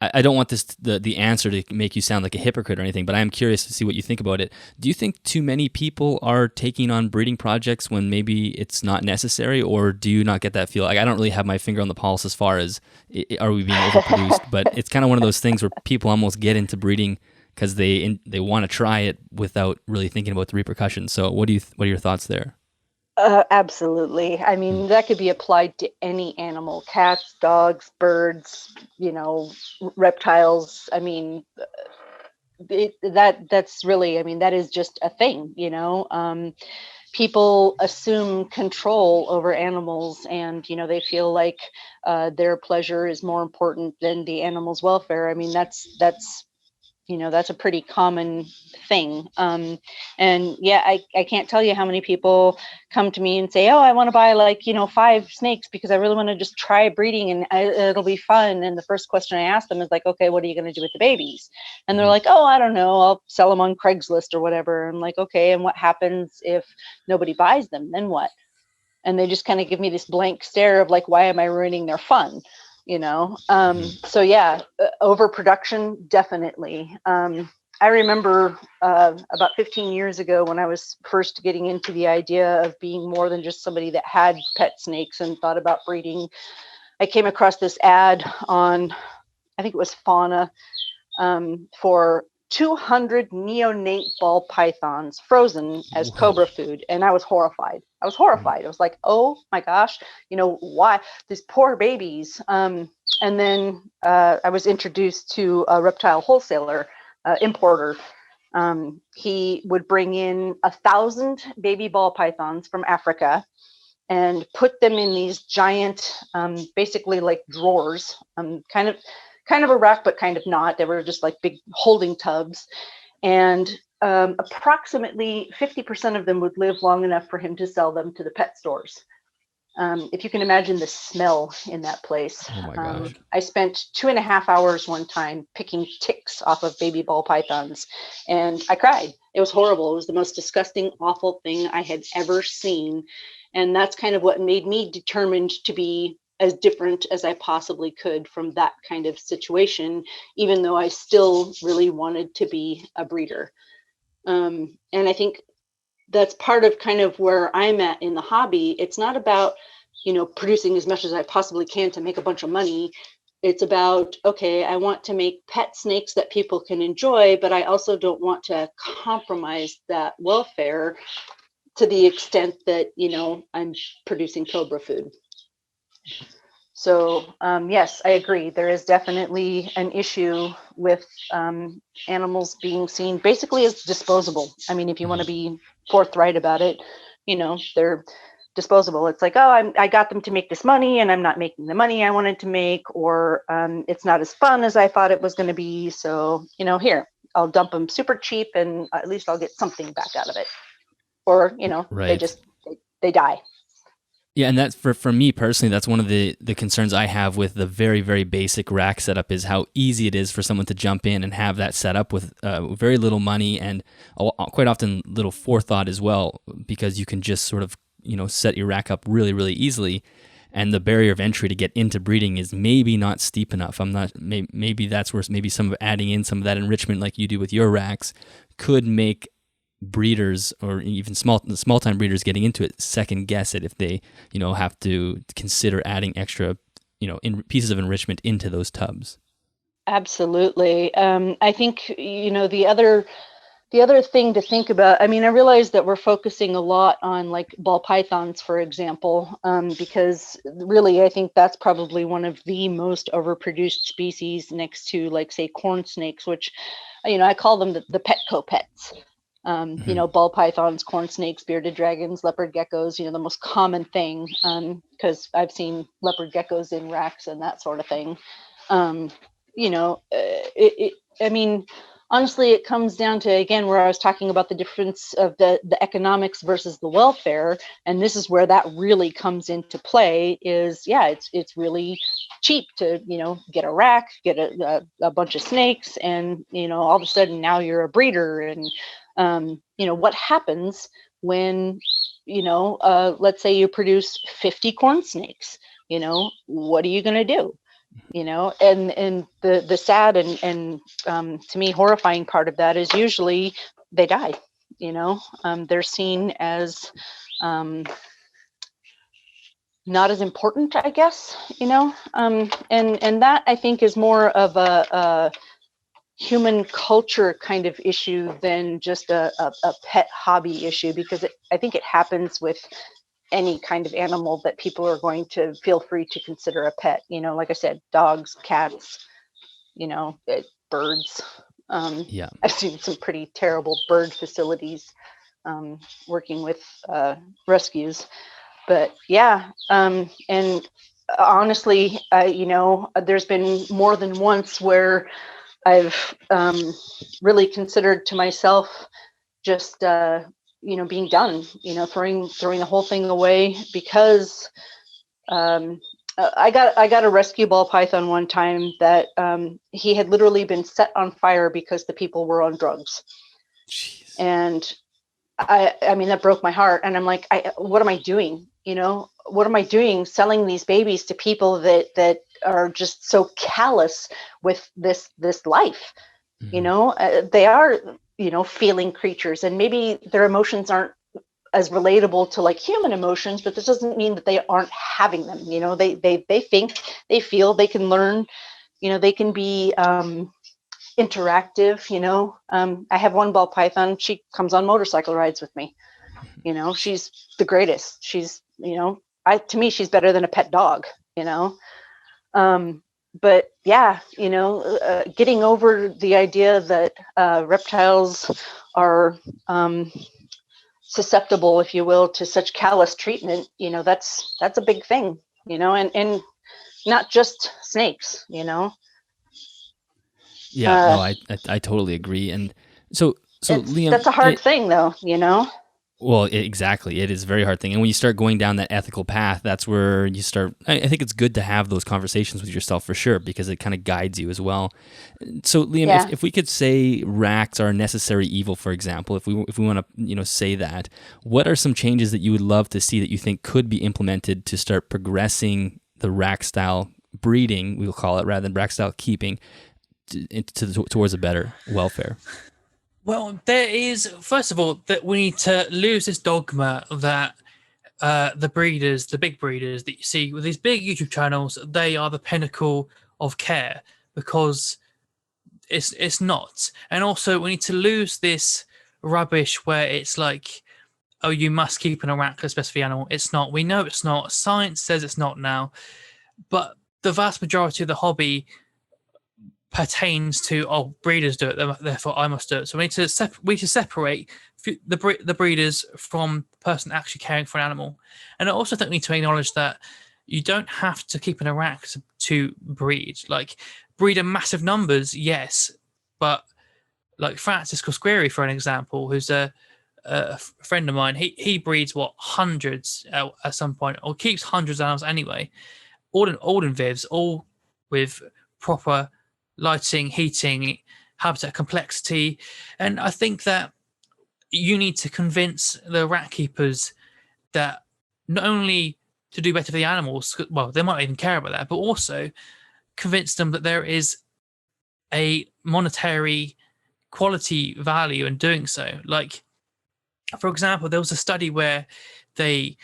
I don't want the answer to make you sound like a hypocrite or anything, but I am curious to see what you think about it. Do you think too many people are taking on breeding projects when maybe it's not necessary, or do you not get that feel? Like, I don't really have my finger on the pulse as far as are we being overproduced, but it's kind of one of those things where people almost get into breeding because they want to try it without really thinking about the repercussions. So what are your thoughts there? Absolutely. I mean, that could be applied to any animal: cats, dogs, birds, reptiles. I mean, that's really, I mean, that is just a thing. People assume control over animals, and they feel like their pleasure is more important than the animal's welfare. I mean, that's a pretty common thing. And yeah, I can't tell you how many people come to me and say, oh, I want to buy 5 snakes because I really want to just try breeding and it'll be fun. And the first question I ask them is like, okay, what are you going to do with the babies? And they're like, oh, I don't know, I'll sell them on Craigslist or whatever. I'm like, okay, and what happens if nobody buys them? Then what? And they just kind of give me this blank stare of like, why am I ruining their fun? So yeah, overproduction, definitely. I remember about 15 years ago when I was first getting into the idea of being more than just somebody that had pet snakes and thought about breeding. I came across this ad on, I think it was Fauna, for 200 neonate ball pythons frozen as cobra food. And I was horrified. I was like, oh my gosh, why these poor babies? And then I was introduced to a reptile wholesaler, importer. He would bring in 1,000 baby ball pythons from Africa and put them in these giant, basically like drawers, kind of a rack, but kind of not. They were just like big holding tubs. And approximately 50% of them would live long enough for him to sell them to the pet stores. If you can imagine the smell in that place. Oh my gosh. I spent 2.5 hours one time picking ticks off of baby ball pythons, and I cried. It was horrible. It was the most disgusting, awful thing I had ever seen. And that's kind of what made me determined to be as different as I possibly could from that kind of situation, even though I still really wanted to be a breeder. And I think that's part of kind of where I'm at in the hobby. It's not about, producing as much as I possibly can to make a bunch of money. It's about, okay, I want to make pet snakes that people can enjoy, but I also don't want to compromise that welfare to the extent that, I'm producing cobra food. So yes, I agree. There is definitely an issue with animals being seen basically as disposable. I mean, if you want to be forthright about it, they're disposable. It's like, oh, I got them to make this money and I'm not making the money I wanted to make, or it's not as fun as I thought it was going to be. So, here, I'll dump them super cheap and at least I'll get something back out of it. Or, Right. they die. Yeah, and that's for me personally, that's one of the concerns I have with the very, very basic rack setup is how easy it is for someone to jump in and have that set up with very little money and quite often little forethought as well, because you can just sort of, set your rack up really, really easily. And the barrier of entry to get into breeding is maybe not steep enough. Maybe that's where maybe some of adding in some of that enrichment like you do with your racks could make breeders or even small time breeders getting into it second guess it if they have to consider adding extra pieces of enrichment into those tubs. Absolutely. I think the other The other thing to think about, I mean, I realize that we're focusing a lot on like ball pythons, for example, because really, I think that's probably one of the most overproduced species next to, like, say, corn snakes, which, I call them the Petco pets. Ball pythons, corn snakes, bearded dragons, leopard geckos, the most common thing, because I've seen leopard geckos in racks and that sort of thing. I mean, honestly, it comes down to, again, where I was talking about the difference of the economics versus the welfare. And this is where that really comes into play is, it's really cheap to, get a rack, get a bunch of snakes, and, all of a sudden now you're a breeder. And, what happens when, let's say you produce 50 corn snakes, what are you going to do? And the sad and to me horrifying part of that is usually they die. They're seen as not as important, I guess. And that, I think, is more of a human culture kind of issue than just a pet hobby issue, because I think it happens with any kind of animal that people are going to feel free to consider a pet. Like I said, dogs, cats, birds. I've seen some pretty terrible bird facilities working with rescues. But and honestly, there's been more than once where I've really considered to myself just being done, throwing the whole thing away, because I got a rescue ball python one time that he had literally been set on fire because the people were on drugs. Jeez. And I mean, that broke my heart. And I'm like, what am I doing? What am I doing selling these babies to people that are just so callous with this life? Mm-hmm. They are, feeling creatures, and maybe their emotions aren't as relatable to like human emotions, but this doesn't mean that they aren't having them. They think, they feel, they can learn, they can be interactive. I have one ball python. She comes on motorcycle rides with me. She's the greatest. She's, to me, she's better than a pet dog. But getting over the idea that reptiles are susceptible, if you will, to such callous treatment, that's a big thing, and not just snakes, No, I totally agree. And so Liam, that's a hard thing though, Well, exactly. It is a very hard thing. And when you start going down that ethical path, that's where you start. I think it's good to have those conversations with yourself for sure, because it kind of guides you as well. So, Liam, if we could say racks are a necessary evil, for example, if we want to say that, what are some changes that you would love to see that you think could be implemented to start progressing the rack style breeding, we'll call it, rather than rack style keeping, towards a better welfare? Well, there is, first of all, that we need to lose this dogma that the breeders, the big breeders that you see with these big YouTube channels, they are the pinnacle of care, because it's not. And also, we need to lose this rubbish where it's like, oh, you must keep an rack that's best for the animal. It's not. We know it's not. Science says it's not now. But the vast majority of the hobby pertains to, oh, breeders do it, therefore I must do it. So we need to separate the breeders from the person actually caring for an animal. And I also think we need to acknowledge that you don't have to keep in a rack to breed. Like, breed in massive numbers, yes, but like Francis Cosqueri, for an example, who's a friend of mine, he breeds hundreds at some point, or keeps hundreds of animals anyway, all in vivs, all with proper lighting, heating, habitat complexity. And I think that you need to convince the rat keepers that not only to do better for the animals, well, they might not even care about that, but also convince them that there is a monetary quality value in doing so. Like, for example, there was a study where they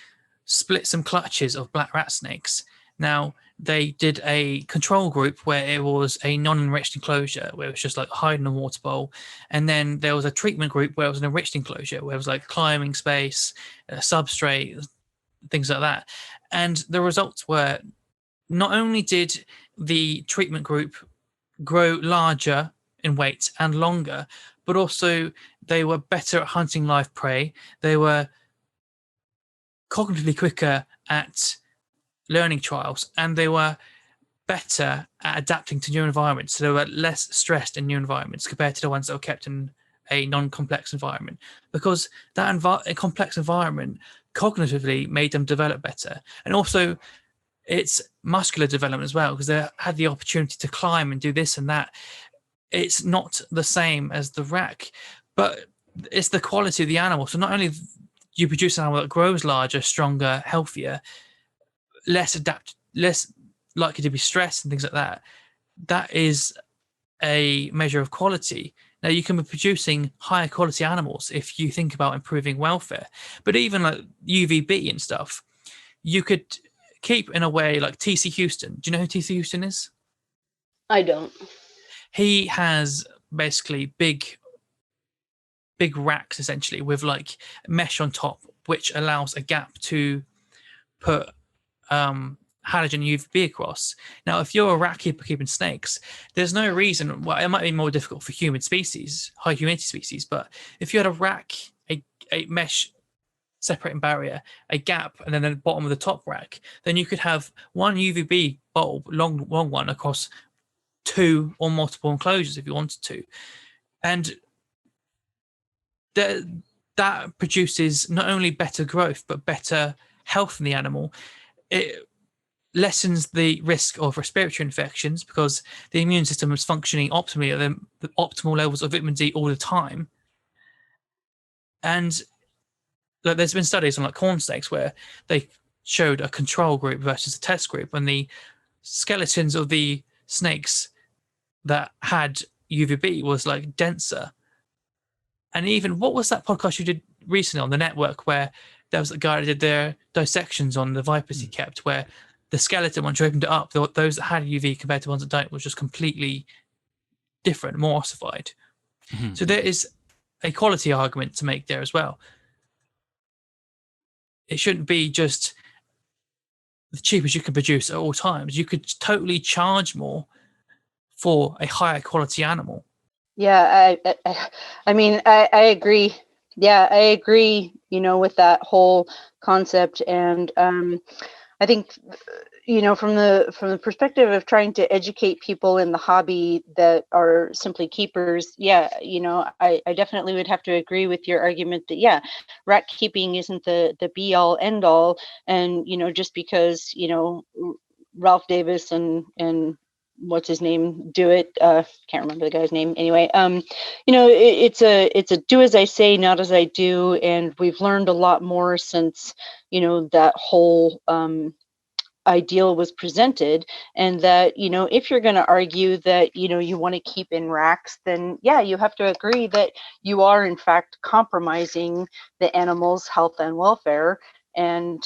split some clutches of black rat snakes. Now, they did a control group where it was a non-enriched enclosure where it was just like hiding a water bowl, and then there was a treatment group where it was an enriched enclosure where it was like climbing space, substrate, things like that. And the results were, not only did the treatment group grow larger in weight and longer, but also they were better at hunting live prey. They were cognitively quicker at learning trials, and they were better at adapting to new environments. So they were less stressed in new environments compared to the ones that were kept in a non-complex environment, because that a complex environment cognitively made them develop better. And also it's muscular development as well, because they had the opportunity to climb and do this and that. It's not the same as the rack, but it's the quality of the animal. So not only you produce an animal that grows larger, stronger, healthier, less likely to be stressed and things like that, that is a measure of quality. Now, you can be producing higher quality animals if you think about improving welfare, but even like UVB and stuff, you could keep in a way like TC Houston. Do you know who TC Houston is? I don't. He has basically big racks essentially with like mesh on top, which allows a gap to put halogen UVB across. Now, if you're a rat keeper keeping snakes, there's no reason. Well, it might be more difficult for human species, high humidity species, but if you had a rack, a mesh separating barrier, a gap, and then the bottom of the top rack, then you could have one UVB bulb, long one, across two or multiple enclosures if you wanted to. And that produces not only better growth, but better health in the animal. It lessens the risk of respiratory infections because the immune system is functioning optimally at the optimal levels of vitamin D all the time. And like, there's been studies on like corn snakes where they showed a control group versus a test group, and the skeletons of the snakes that had UVB was like denser. And even, what was that podcast you did recently on the network where there was a guy that did their dissections on the vipers he kept, where the skeleton, once you opened it up, those that had UV compared to ones that don't was just completely different, more ossified. Mm-hmm. So there is a quality argument to make there as well. It shouldn't be just the cheapest you can produce at all times. You could totally charge more for a higher quality animal. Yeah, I mean, I agree. Yeah, I agree, with that whole concept. And I think, from the perspective of trying to educate people in the hobby that are simply keepers, yeah, I definitely would have to agree with your argument that, yeah, rat keeping isn't the be all end all. And, just because, Ralph Davis and what's his name do it, can't remember the guy's name anyway, it's a do as I say, not as I do. And we've learned a lot more since that whole ideal was presented. And that if you're going to argue that you want to keep in racks, then yeah, you have to agree that you are in fact compromising the animal's health and welfare. And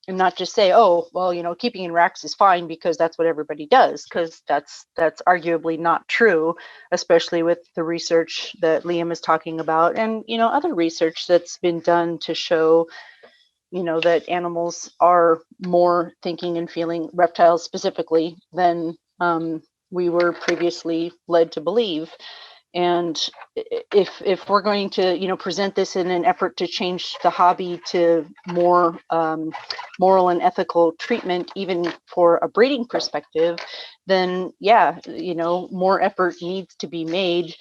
not just say, oh, well, keeping in racks is fine because that's what everybody does, because that's arguably not true, especially with the research that Liam is talking about, and other research that's been done to show that animals are more thinking and feeling, reptiles specifically, than we were previously led to believe. And if we're going to present this in an effort to change the hobby to more moral and ethical treatment, even for a breeding perspective, then yeah, more effort needs to be made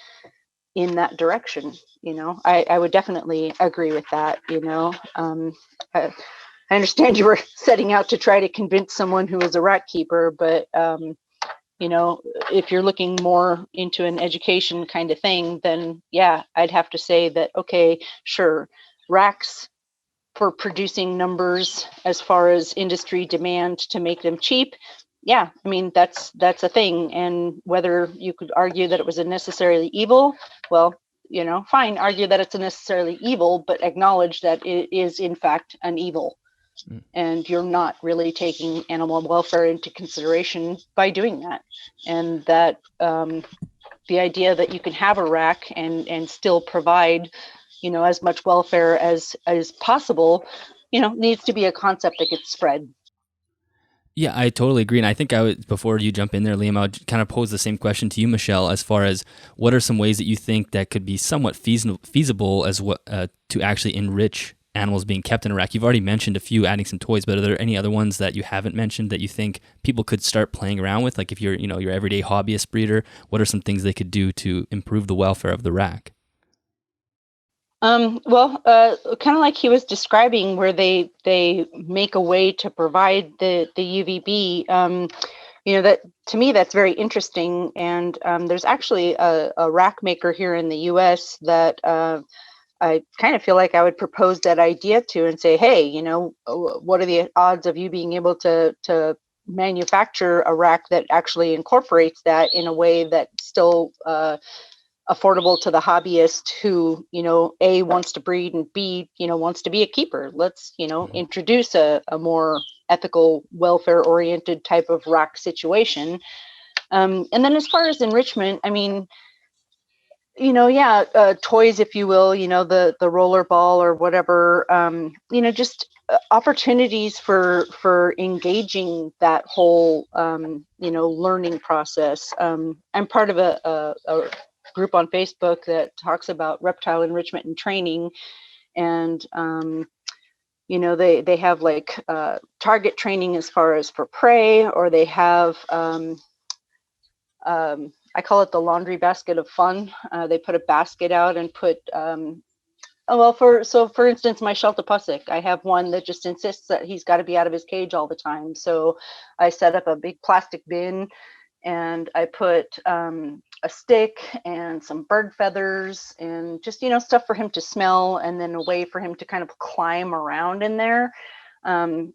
in that direction. I would definitely agree with that. I understand you were setting out to try to convince someone who is a rat keeper, but if you're looking more into an education kind of thing, then yeah, I'd have to say that, okay, sure, racks for producing numbers as far as industry demand to make them cheap, yeah, I mean, that's a thing. And whether you could argue that it was a necessarily evil, well, fine, argue that it's a necessarily evil, but acknowledge that it is in fact an evil. And you're not really taking animal welfare into consideration by doing that. And that the idea that you can have a rack and still provide, as much welfare as possible, needs to be a concept that gets spread. Yeah, I totally agree. And I think before you jump in there, Liam, I would kind of pose the same question to you, Michelle, as far as what are some ways that you think that could be somewhat feasible as to actually enrich animals being kept in a rack? You've already mentioned a few, adding some toys, but are there any other ones that you haven't mentioned that you think people could start playing around with? Like if you're, your everyday hobbyist breeder, what are some things they could do to improve the welfare of the rack? Well, kind of like he was describing, where they make a way to provide the UVB. That to me, that's very interesting. And there's actually a rack maker here in the U.S. that I kind of feel like I would propose that idea to, and say, hey, what are the odds of you being able to manufacture a rack that actually incorporates that in a way that still affordable to the hobbyist who, A, wants to breed, and B, wants to be a keeper. Let's, introduce a more ethical, welfare-oriented type of rack situation. And then as far as enrichment, I mean, toys, if you will, the roller ball or whatever, just opportunities for engaging that whole, learning process. I'm part of a group on Facebook that talks about reptile enrichment and training, and they have like target training as far as for prey, or they have I call it the laundry basket of fun. They put a basket out and put for instance, my Sheltopusik, I have one that just insists that he's got to be out of his cage all the time. So I set up a big plastic bin, and I put a stick and some bird feathers and just, stuff for him to smell, and then a way for him to kind of climb around in there. And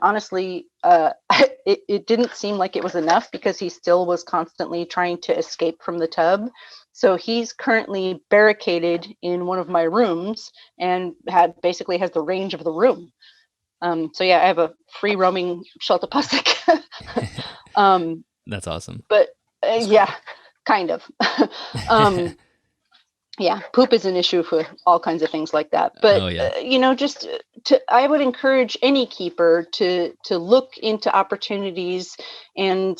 honestly, it didn't seem like it was enough, because he still was constantly trying to escape from the tub. So he's currently barricaded in one of my rooms and basically has the range of the room. So yeah, I have a free roaming Sheltopusik. That's awesome. But yeah, kind of. Yeah, poop is an issue for all kinds of things like that. But, I would encourage any keeper to look into opportunities, and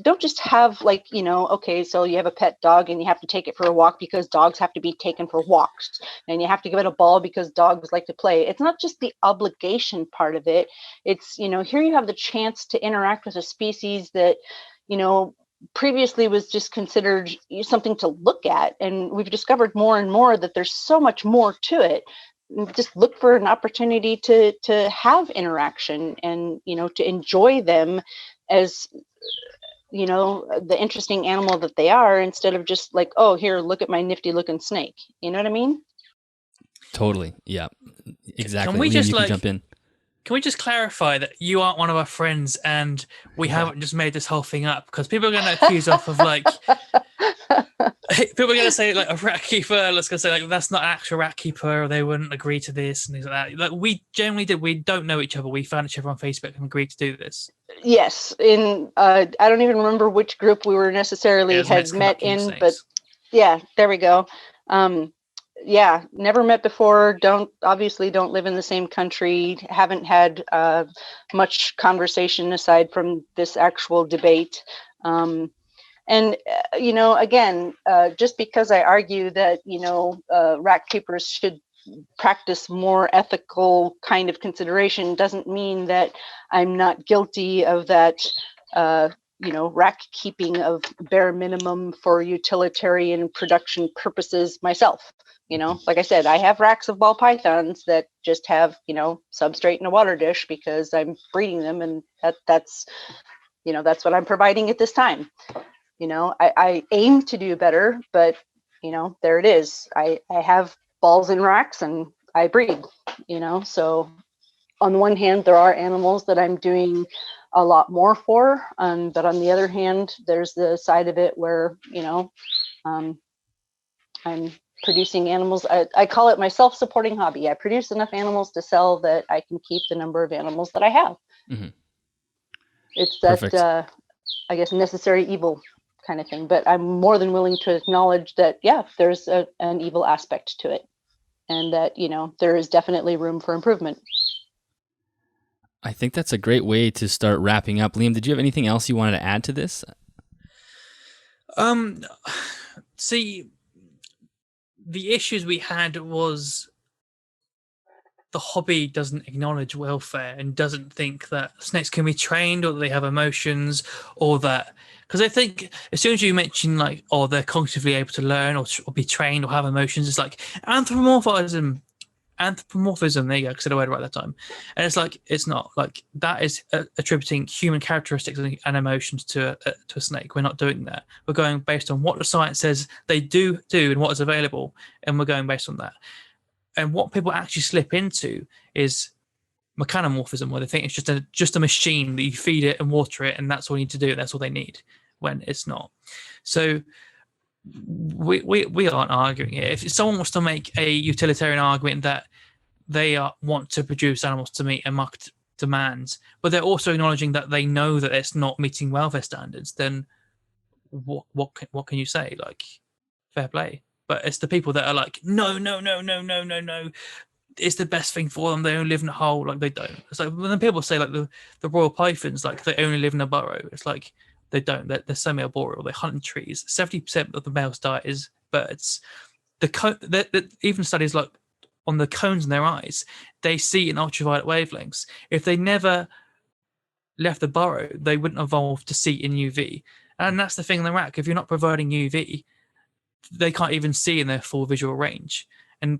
don't just have like, okay, so you have a pet dog and you have to take it for a walk because dogs have to be taken for walks, and you have to give it a ball because dogs like to play. It's not just the obligation part of it. It's, here you have the chance to interact with a species that, previously was just considered something to look at, and we've discovered more and more that there's so much more to it. Just look for an opportunity to have interaction, and to enjoy them as the interesting animal that they are, instead of just like, oh, here, look at my nifty looking snake. You know what I mean? Totally. Yeah, exactly. Can we Liam, just you can jump in. Can we just clarify that you aren't one of our friends, and we haven't just made this whole thing up? Because people are going to accuse us of like, people are going to say like a rat keeper. Let's go say like that's not an actual rat keeper, or they wouldn't agree to this and things like that. Like we generally did. We don't know each other. We found each other on Facebook and agreed to do this. Yes, in I don't even remember which group we were necessarily had met in, but yeah, there we go. Yeah, never met before, don't live in the same country, haven't had much conversation aside from this actual debate. And again, just because I argue that rat keepers should practice more ethical kind of consideration doesn't mean that I'm not guilty of that rack keeping of bare minimum for utilitarian production purposes myself. Like I said, I have racks of ball pythons that just have, substrate in a water dish because I'm breeding them, and that's what I'm providing at this time. I aim to do better, but there it is. I have balls in racks and I breed, so on the one hand, there are animals that I'm doing a lot more for, but on the other hand, there's the side of it where, I'm producing animals. I call it my self-supporting hobby. I produce enough animals to sell that I can keep the number of animals that I have. Mm-hmm. It's that, Perfect. I guess, necessary evil kind of thing. But I'm more than willing to acknowledge that, yeah, there's an evil aspect to it. And that, you know, there is definitely room for improvement. I think that's a great way to start wrapping up. Liam, did you have anything else you wanted to add to this? See, the issues we had was the hobby doesn't acknowledge welfare and doesn't think that snakes can be trained or that they have emotions, or that, because I think as soon as you mention like, oh, they're cognitively able to learn or be trained or have emotions, it's like anthropomorphism. There you go, because I said a word right that time. And it's like, it's not like that is attributing human characteristics and emotions to a snake. We're not doing that. We're going based on what the science says they do and what is available, and we're going based on that. And what people actually slip into is mechanomorphism, where they think it's just a machine that you feed it and water it, and that's all you need to do. That's all they need, when it's not. So we aren't arguing here. If someone wants to make a utilitarian argument that they want to produce animals to meet a market demands, but they're also acknowledging that they know that it's not meeting welfare standards, then what can you say? Like, fair play. But it's the people that are like, no, it's the best thing for them. They only live in a hole. Like, they don't. It's like when people say like the royal pythons, like they only live in a burrow. It's like they don't. They're semi-arboreal. They hunt in trees. 70% of the male's diet is birds. Even studies like on the cones in their eyes, they see in ultraviolet wavelengths. If they never left the burrow, they wouldn't evolve to see in UV. And that's the thing in the rack. If you're not providing UV, they can't even see in their full visual range. And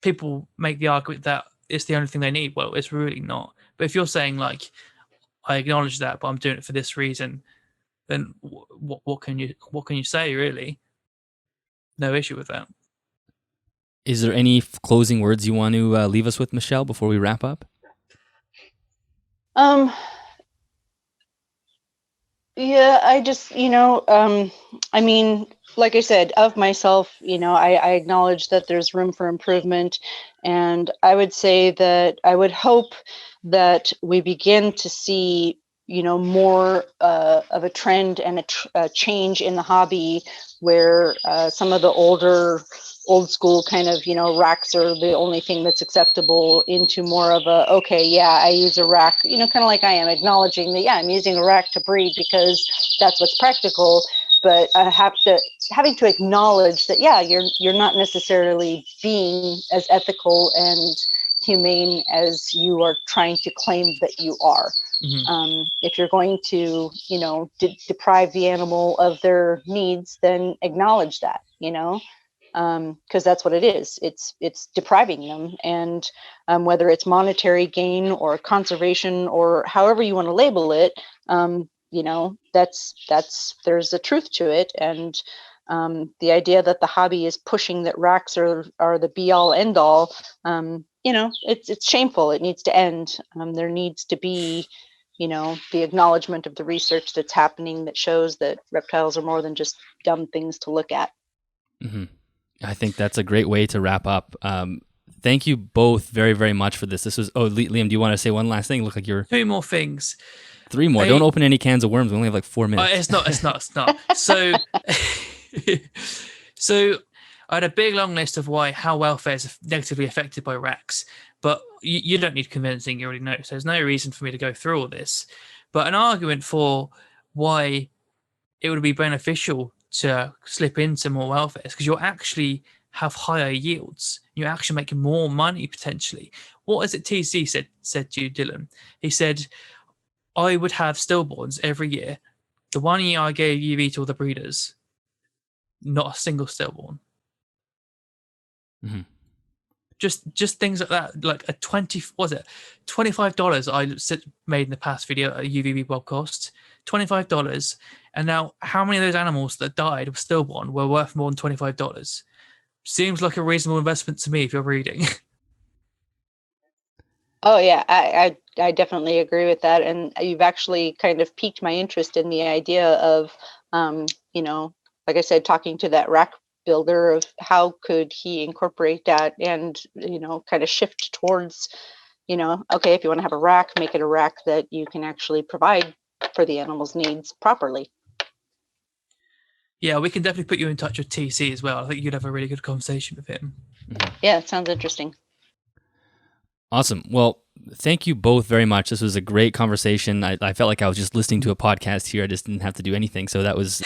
people make the argument that it's the only thing they need. Well, it's really not. But if you're saying like, I acknowledge that, but I'm doing it for this reason, then what can you say, really? No issue with that. Is there any closing words you want to leave us with, Michelle, before we wrap up? Yeah, I just, I mean, like I said, of myself, I acknowledge that there's room for improvement. And I would say that I would hope that we begin to see, more of a trend and a change in the hobby, where some of the old school kind of, racks are the only thing that's acceptable, into more of a, okay, yeah, I use a rack, kind of like I am acknowledging that, yeah, I'm using a rack to breed because that's what's practical. But I having to acknowledge that, yeah, you're not necessarily being as ethical and humane as you are trying to claim that you are. Mm-hmm. If you're going to, deprive the animal of their needs, then acknowledge that, because that's what it is. It's depriving them, and whether it's monetary gain or conservation or however you want to label it, that's there's a truth to it. And the idea that the hobby is pushing that racks are the be all end all, it's shameful. It needs to end. There needs to be, the acknowledgement of the research that's happening that shows that reptiles are more than just dumb things to look at. Mm-hmm. I think that's a great way to wrap up. Thank you both very, very much for this. This was, Liam, do you want to say one last thing? Look like you're... 2 more things. 3 more. Don't open any cans of worms. We only have like 4 minutes. It's not. So, so I had a big long list of how welfare is negatively affected by racks, but you don't need convincing. You already know. So there's no reason for me to go through all this. But an argument for why it would be beneficial to slip into more welfare is because you'll actually have higher yields. You actually make more money potentially. What is it TC said to you, Dillon? He said, I would have stillborns every year. The 1 year I gave UV to all the breeders, not a single stillborn. Mm-hmm. Just things like that, like $25 I made in the past video a UVB bulb cost, $25. And now how many of those animals that died of stillborn were worth more than $25? Seems like a reasonable investment to me if you're breeding. Oh yeah, I definitely agree with that. And you've actually kind of piqued my interest in the idea of, like I said, talking to that rack builder of how could he incorporate that and, kind of shift towards, okay, if you want to have a rack, make it a rack that you can actually provide for the animal's needs properly. Yeah, we can definitely put you in touch with TC as well. I think you'd have a really good conversation with him. Yeah, it sounds interesting. Awesome. Well, thank you both very much. This was a great conversation. I felt like I was just listening to a podcast here. I just didn't have to do anything. So that was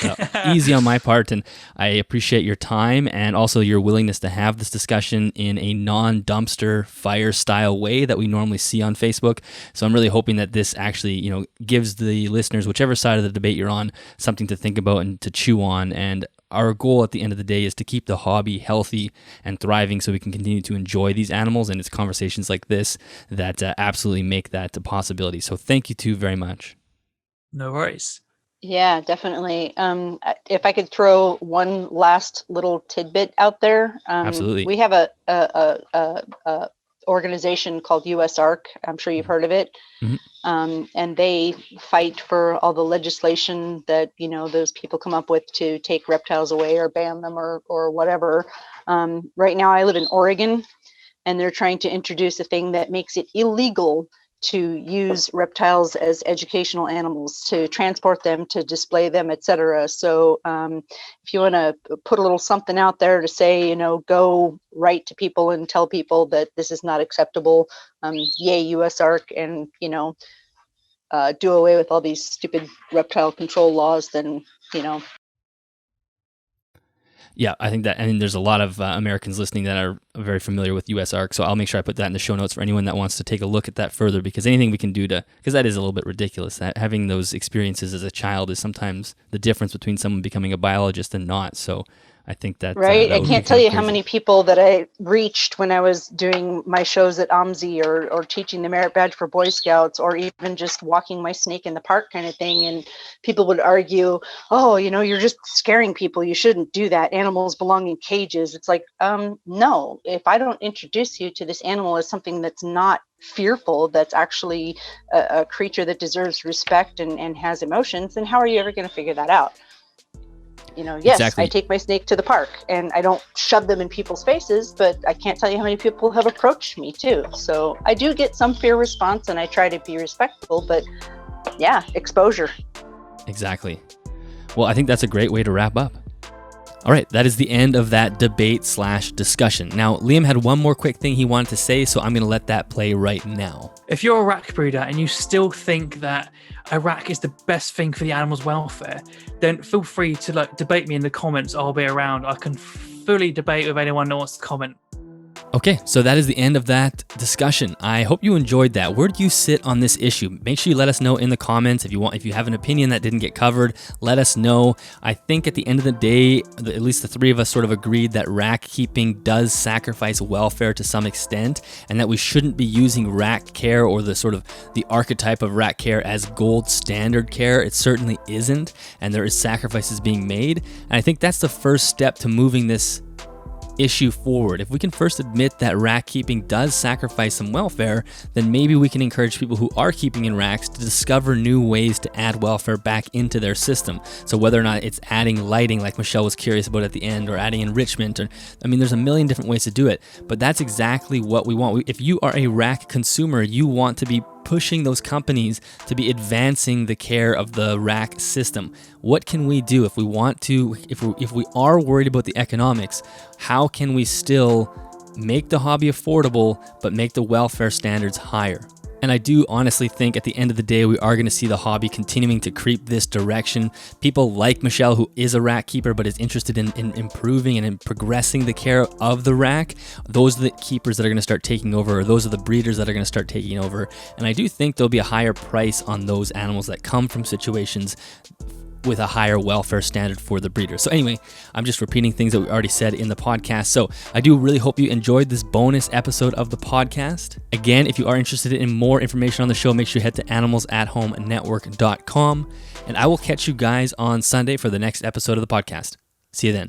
easy on my part. And I appreciate your time and also your willingness to have this discussion in a non-dumpster fire style way that we normally see on Facebook. So I'm really hoping that this actually, gives the listeners, whichever side of the debate you're on, something to think about and to chew on. And our goal at the end of the day is to keep the hobby healthy and thriving so we can continue to enjoy these animals, and it's conversations like this that absolutely make that a possibility. So thank you two very much. No worries. Yeah, definitely. If I could throw one last little tidbit out there. Absolutely. We have a organization called USARC. I'm sure you've heard of it. Mm-hmm. And they fight for all the legislation that, those people come up with to take reptiles away or ban them or whatever. Right now I live in Oregon, and they're trying to introduce a thing that makes it illegal to use reptiles as educational animals, to transport them, to display them, etc. So if you want to put a little something out there to say, go write to people and tell people that this is not acceptable, yay USARC, and, do away with all these stupid reptile control laws, then, Yeah, I think that, and there's a lot of Americans listening that are very familiar with USARC, so I'll make sure I put that in the show notes for anyone that wants to take a look at that further, because anything we can do because that is a little bit ridiculous. That having those experiences as a child is sometimes the difference between someone becoming a biologist and not. So I think that right. That I can't tell you how many people that I reached when I was doing my shows at OMSI or teaching the merit badge for Boy Scouts, or even just walking my snake in the park kind of thing. And people would argue, oh, you're just scaring people. You shouldn't do that. Animals belong in cages. It's like, no, if I don't introduce you to this animal as something that's not fearful, that's actually a creature that deserves respect and has emotions, then how are you ever going to figure that out? Yes, exactly. I take my snake to the park and I don't shove them in people's faces, but I can't tell you how many people have approached me too. So I do get some fear response and I try to be respectful, but yeah, exposure. Exactly. Well, I think that's a great way to wrap up. All right, that is the end of that debate/discussion. Now, Liam had one more quick thing he wanted to say, so I'm going to let that play right now. If you're a rack breeder and you still think that a rack is the best thing for the animal's welfare, then feel free to debate me in the comments. I'll be around. I can fully debate with anyone that wants to comment. Okay, so that is the end of that discussion. I hope you enjoyed that. Where do you sit on this issue? Make sure you let us know in the comments. If you have an opinion that didn't get covered, let us know. I think at the end of the day, at least the three of us sort of agreed that rack keeping does sacrifice welfare to some extent, and that we shouldn't be using rack care or the archetype of rack care as gold standard care. It certainly isn't, and there is sacrifices being made. And I think that's the first step to moving this issue forward. If we can first admit that rack keeping does sacrifice some welfare, then maybe we can encourage people who are keeping in racks to discover new ways to add welfare back into their system. So whether or not it's adding lighting, like Michelle was curious about at the end, or adding enrichment, there's a million different ways to do it, but that's exactly what we want. If you are a rack consumer, you want to be pushing those companies to be advancing the care of the rack system. What can we do if we want to, if we are worried about the economics, how can we still make the hobby affordable, but make the welfare standards higher? And I do honestly think at the end of the day, we are going to see the hobby continuing to creep this direction. People like Michelle, who is a rack keeper, but is interested in improving and in progressing the care of the rack. Those are the keepers that are going to start taking over, or those are the breeders that are going to start taking over. And I do think there'll be a higher price on those animals that come from situations with a higher welfare standard for the breeder. So anyway, I'm just repeating things that we already said in the podcast. So I do really hope you enjoyed this bonus episode of the podcast. Again, if you are interested in more information on the show, make sure you head to animalsathomenetwork.com, and I will catch you guys on Sunday for the next episode of the podcast. See you then.